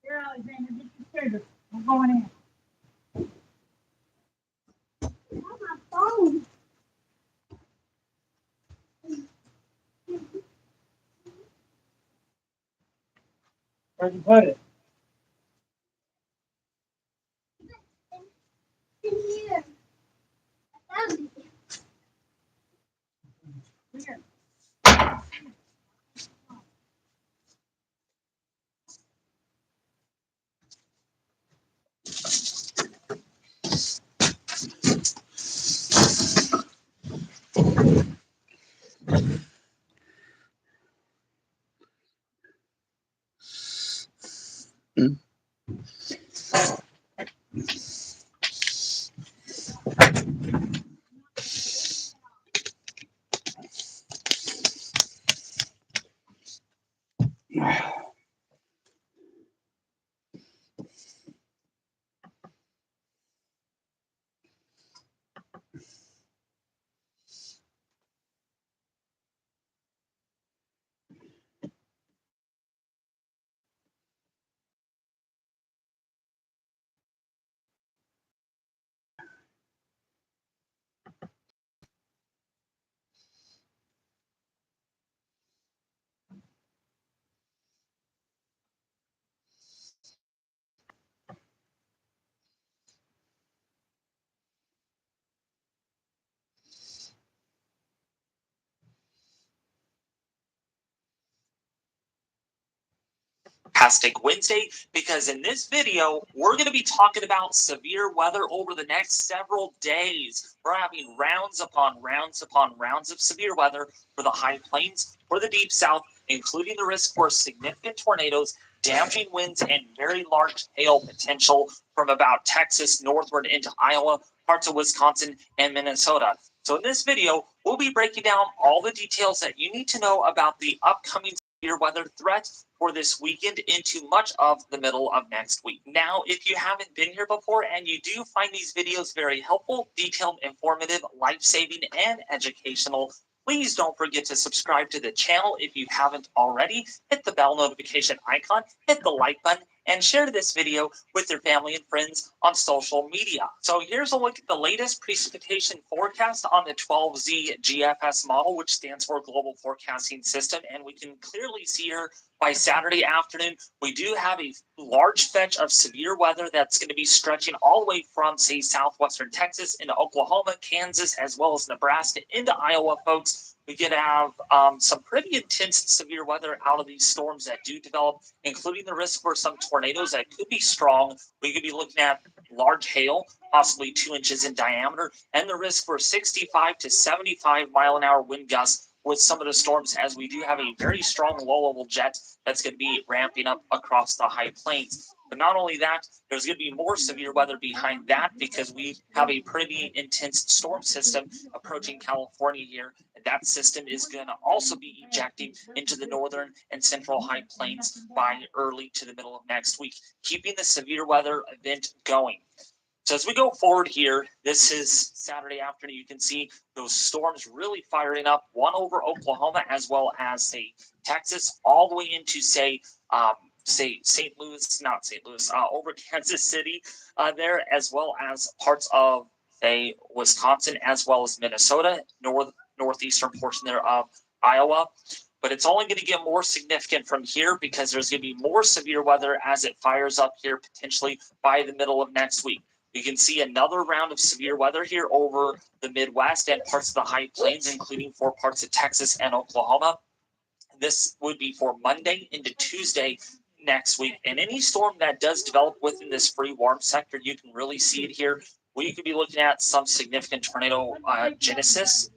Here, Alexander, get your scooter. We're going in. My phone. Where'd you put it? In here. I found it. Here. Fantastic Wednesday, because in this video we're going to be talking about severe weather over the next several days. We're having rounds upon rounds upon rounds of severe weather for the high plains, for the deep south, including the risk for significant tornadoes, damaging winds, and very large hail potential from about Texas northward into Iowa, parts of Wisconsin, and Minnesota. So in this video, we'll be breaking down all the details that you need to know about the upcoming severe weather threat for this weekend into much of the middle of next week. Now, if you haven't been here before and you do find these videos very helpful, detailed, informative, life-saving, and educational, Please don't forget to subscribe to the channel if you haven't already. Hit the bell notification icon, hit the like button, and share this video with your family and friends on social media. So here's a look at the latest precipitation forecast on the 12Z GFS model, which stands for Global Forecasting System. And we can clearly see here by Saturday afternoon, we do have a large fetch of severe weather that's going to be stretching all the way from, say, southwestern Texas into Oklahoma, Kansas, as well as Nebraska into Iowa, folks. We could have some pretty intense severe weather out of these storms that do develop, including the risk for some tornadoes that could be strong. We could be looking at large hail, possibly 2 inches in diameter, and the risk for 65 to 75 mile an hour wind gusts with some of the storms, as we do have a very strong low-level jet that's going to be ramping up across the high plains. But not only that, there's going to be more severe weather behind that because we have a pretty intense storm system approaching California here. And that system is going to also be ejecting into the northern and central high plains by early to the middle of next week, keeping the severe weather event going. So as we go forward here, this is Saturday afternoon. You can see those storms really firing up, one over Oklahoma as well as, say, Texas, all the way into, say, St. Louis, not St. Louis, over Kansas City there, as well as parts of, say, Wisconsin, as well as Minnesota, northeastern portion there of Iowa. But it's only going to get more significant from here because there's going to be more severe weather as it fires up here potentially by the middle of next week. You can see another round of severe weather here over the Midwest and parts of the high plains, including for parts of Texas and Oklahoma. This would be for Monday into Tuesday next week. And any storm that does develop within this free warm sector, you can really see it here. We could be looking at some significant tornado genesis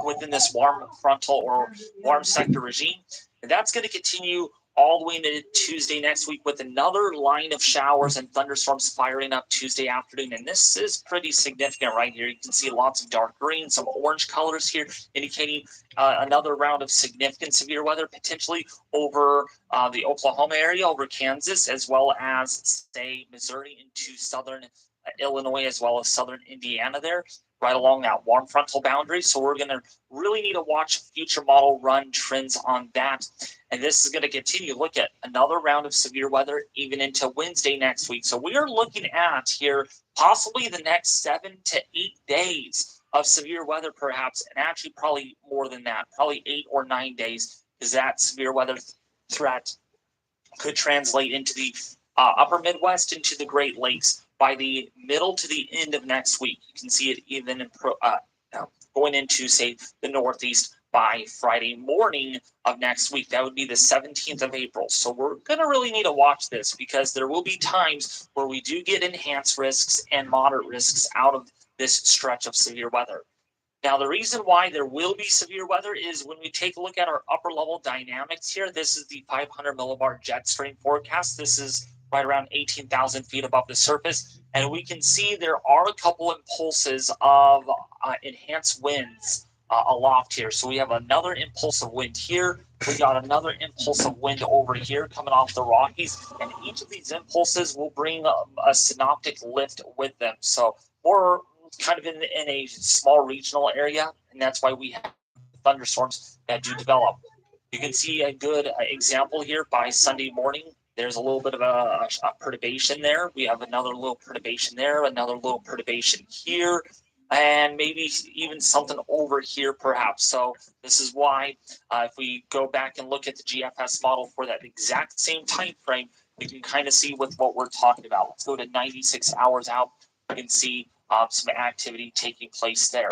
within this warm frontal or warm sector regime. And that's going to continue all the way into Tuesday next week with another line of showers and thunderstorms firing up Tuesday afternoon. And this is pretty significant right here. You can see lots of dark green, some orange colors here, indicating another round of significant severe weather potentially over the Oklahoma area, over Kansas, as well as, say, Missouri into southern Illinois, as well as southern Indiana there, right along that warm frontal boundary. So we're going to really need to watch future model run trends on that. And this is going to continue. Look at another round of severe weather even into Wednesday next week. So we are looking at here possibly the next 7 to 8 days of severe weather, perhaps, and actually probably more than that, probably 8 or 9 days, because that severe weather threat could translate into the upper Midwest, into the Great Lakes by the middle to the end of next week. You can see it even in going into, say, the Northeast by Friday morning of next week. That would be the 17th of April. So we're going to really need to watch this because there will be times where we do get enhanced risks and moderate risks out of this stretch of severe weather. Now, the reason why there will be severe weather is when we take a look at our upper level dynamics here. This is the 500 millibar jet stream forecast. This is right around 18,000 feet above the surface. And we can see there are a couple impulses of enhanced winds aloft here. So we have another impulse of wind here. We got another impulse of wind over here coming off the Rockies. And each of these impulses will bring a synoptic lift with them. So more kind of in a small regional area. And that's why we have thunderstorms that do develop. You can see a good example here by Sunday morning. There's a little bit of a perturbation there. We have another little perturbation there, another little perturbation here, and maybe even something over here perhaps. So this is why if we go back and look at the GFS model for that exact same time frame, we can kind of see with what we're talking about. Let's go to 96 hours out. You can see some activity taking place there.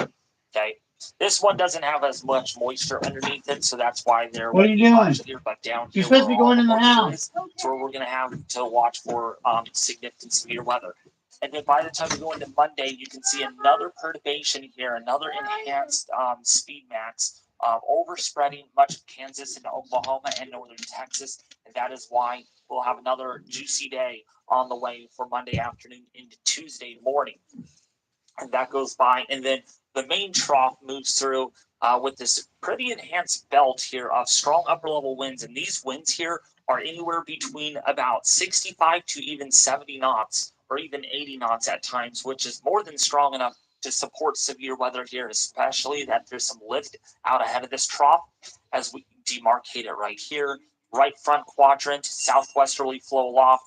Okay. This one doesn't have as much moisture underneath it, so that's why there What are you doing? here. But down You're here, supposed to be where all going in the moisture house. is, it's where we're going to have to watch for significant severe weather. And then by the time we go into Monday, you can see another perturbation here, another enhanced speed max overspreading much of Kansas and Oklahoma and northern Texas. And that is why we'll have another juicy day on the way for Monday afternoon into Tuesday morning. And that goes by. And then the main trough moves through with this pretty enhanced belt here of strong upper level winds. And these winds here are anywhere between about 65 to even 70 knots or even 80 knots at times, which is more than strong enough to support severe weather here, especially that there's some lift out ahead of this trough as we demarcate it right here. Right front quadrant, southwesterly flow aloft,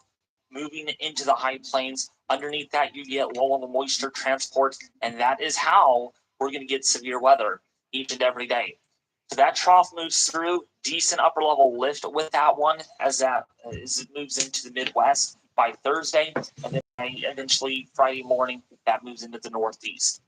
moving into the high plains. Underneath that, you get low level moisture transport, and that is how we're going to get severe weather each and every day. So that trough moves through, decent upper level lift with that one as it moves into the Midwest by Thursday, and then eventually Friday morning that moves into the Northeast.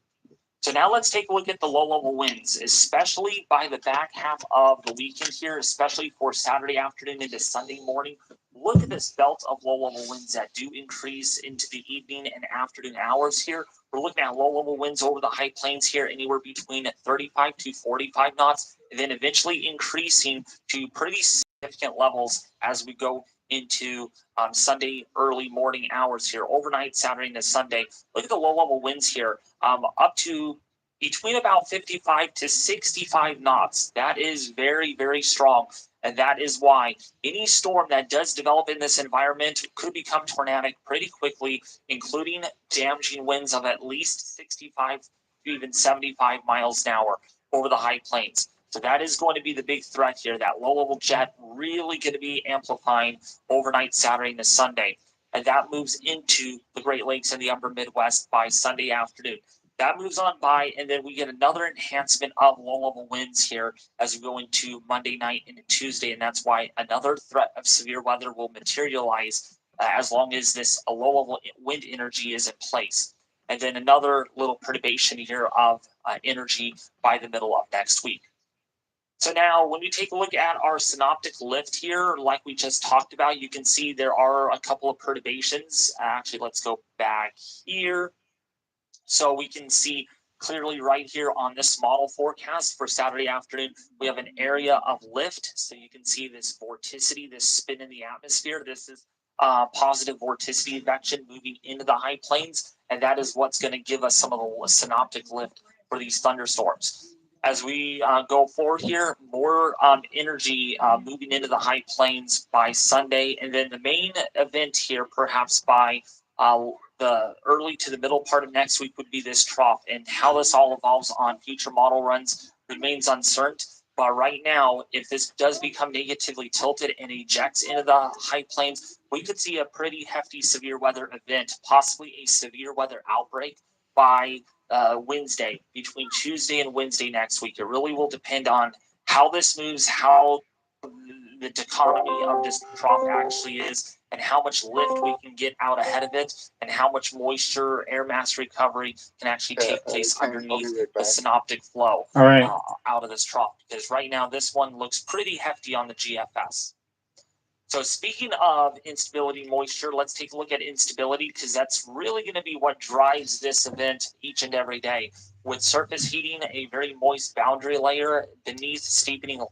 So now let's take a look at the low level winds, especially by the back half of the weekend here, especially for Saturday afternoon into Sunday morning. Look at this belt of low level winds that do increase into the evening and afternoon hours here. We're looking at low level winds over the high plains here, anywhere between 35 to 45 knots, and then eventually increasing to pretty significant levels as we go into Sunday early morning hours here, overnight Saturday into Sunday. Look at the low level winds here, up to between about 55 to 65 knots. That is very, very strong. And that is why any storm that does develop in this environment could become tornadic pretty quickly, including damaging winds of at least 65 to even 75 miles an hour over the high plains. So that is going to be the big threat here. That low level jet really going to be amplifying overnight Saturday into Sunday. And that moves into the Great Lakes and the upper Midwest by Sunday afternoon. That moves on by, and then we get another enhancement of low-level winds here as we go into Monday night into Tuesday, and that's why another threat of severe weather will materialize as long as this low-level wind energy is in place. And then another little perturbation here of energy by the middle of next week. So now when we take a look at our synoptic lift here, like we just talked about, you can see there are a couple of perturbations. Actually, let's go back here. So we can see clearly right here on this model forecast for Saturday afternoon, we have an area of lift. So you can see this vorticity, this spin in the atmosphere. This is positive vorticity advection moving into the high plains. And that is what's going to give us some of the synoptic lift for these thunderstorms. As we go forward here, more energy moving into the high plains by Sunday. And then the main event here, perhaps by the early to the middle part of next week, would be this trough, and how this all evolves on future model runs remains uncertain. But right now, if this does become negatively tilted and ejects into the high plains, we could see a pretty hefty severe weather event, possibly a severe weather outbreak by Wednesday, between Tuesday and Wednesday next week. It really will depend on how this moves, how the dichotomy of this trough actually is, and how much lift we can get out ahead of it, and how much moisture, air mass recovery can actually take place underneath the synoptic flow out of this trough. Because right now, this one looks pretty hefty on the GFS. So speaking of instability moisture, let's take a look at instability, because that's really going to be what drives this event each and every day. With surface heating, a very moist boundary layer beneath steepening.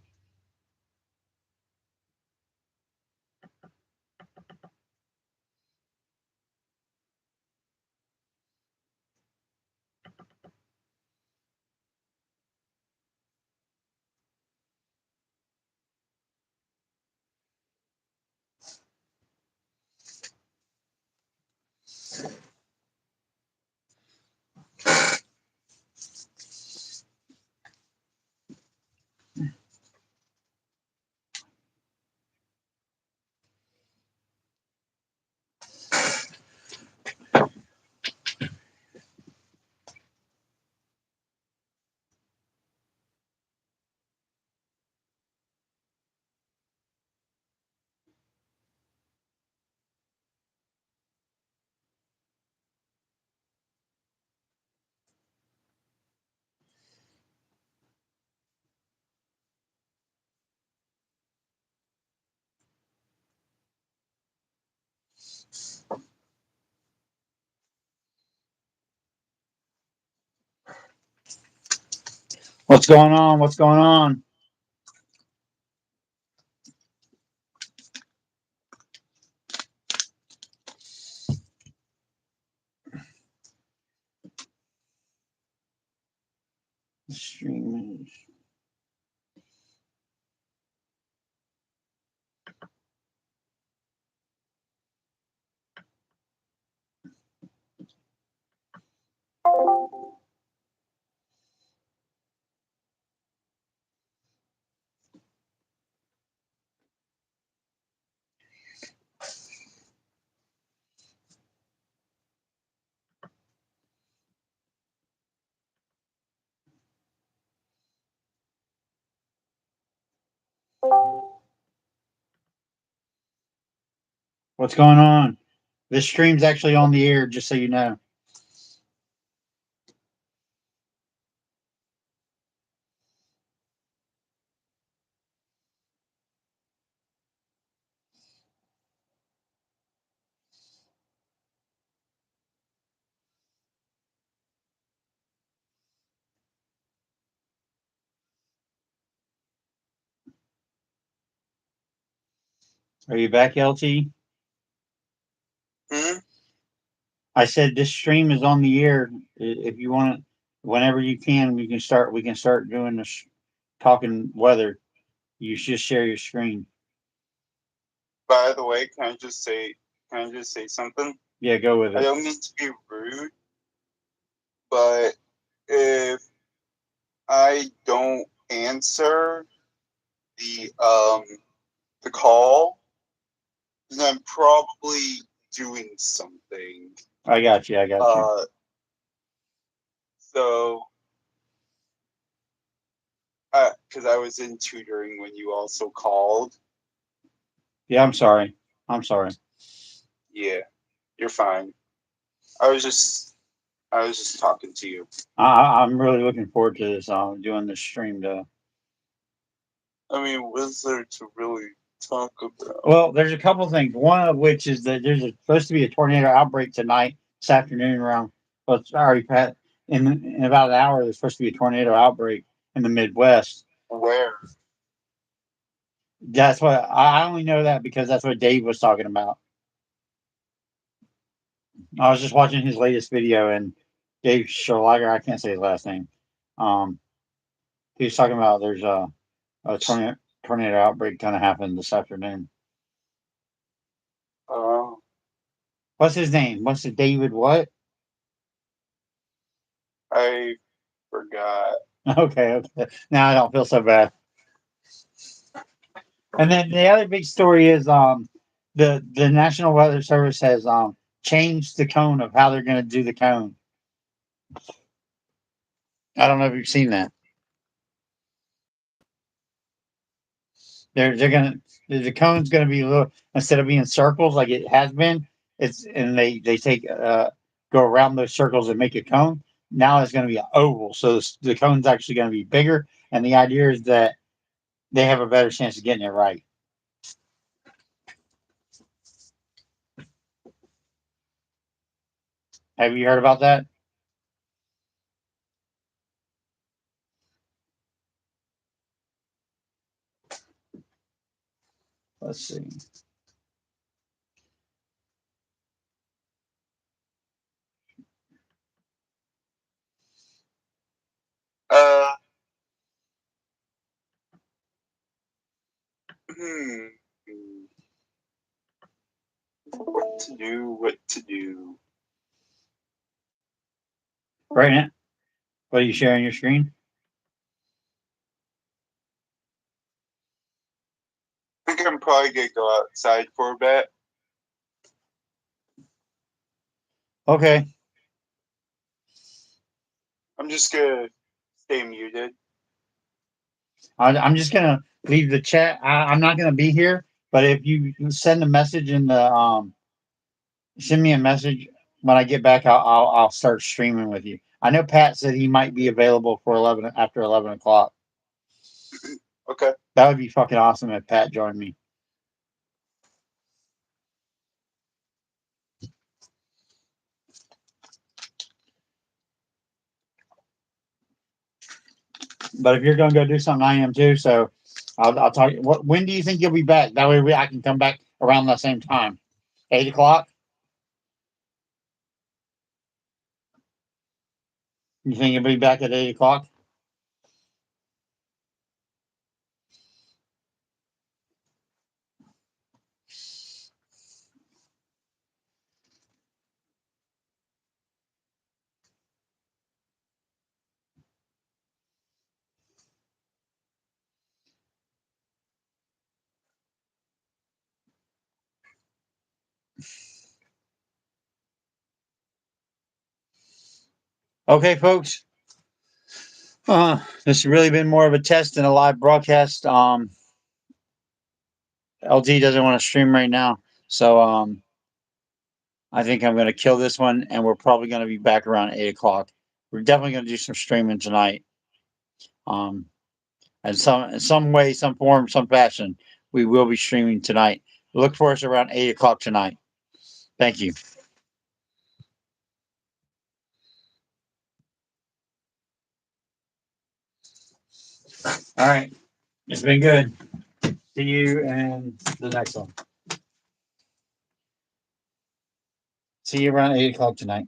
What's going on? What's going on? Stream. What's going on? This stream's actually on the air, just so you know. Are you back, LT? Hmm? I said this stream is on the air. If you want it, whenever you can, we can start. We can start doing this talking weather. You just share your screen. By the way, can I just say something? Yeah, go with I it. don't mean to be rude, but if I don't answer the call, then I'm probably doing something. I got you. I got you. So because I was in tutoring when you also called. Yeah, I'm sorry. I'm sorry. Yeah, you're fine. I was just talking to you. I'm really looking forward to this. Doing this stream though. I mean, what is there to really talk about? Well, there's a couple things. One of which is that supposed to be a tornado outbreak tonight, this afternoon around. Well, it's already passed. In about an hour, there's supposed to be a tornado outbreak in the Midwest. Where? That's what I only know that because that's what Dave was talking about. I was just watching his latest video, and Dave Schlager, I can't say his last name. Um, he was talking about there's a tornado outbreak kind of happened this afternoon. Oh, What's his name? What's it? David what? I forgot. Okay, okay. Now I don't feel so bad. And then the other big story is the National Weather Service has changed the cone of how they're going to do the cone. I don't know if you've seen that. They're gonna the cone's gonna be a little instead of being circles like it has been. It's and they take go around those circles and make a cone. Now it's gonna be an oval, so the cone's actually gonna be bigger. And the idea is that they have a better chance of getting it right. Have you heard about that? Let's see. Uh, hmm. What to do? What to do? Right now, what are you sharing your screen? I think I'm probably gonna go outside for a bit. Okay. I'm just gonna stay muted. I'm just gonna leave the chat. I'm not gonna be here, but if you send a message in the send me a message when I get back. I'll start streaming with you. I know Pat said he might be available for 11 after 11 o'clock. Okay. That would be fucking awesome if Pat joined me. But if you're gonna go do something, I am too. So I'll talk. When do you think you'll be back? That way I can come back around the same time. 8 o'clock. You think you'll be back at 8 o'clock? Okay, folks. This has really been more of a test than a live broadcast. LT doesn't want to stream right now, so I think I'm going to kill this one, and we're probably going to be back around 8 o'clock. We're definitely going to do some streaming tonight. Um, in some way, some form, some fashion, we will be streaming tonight. Look for us around 8 o'clock tonight. Thank you. All right, it's been good. See you in the next one. See you around 8 o'clock tonight.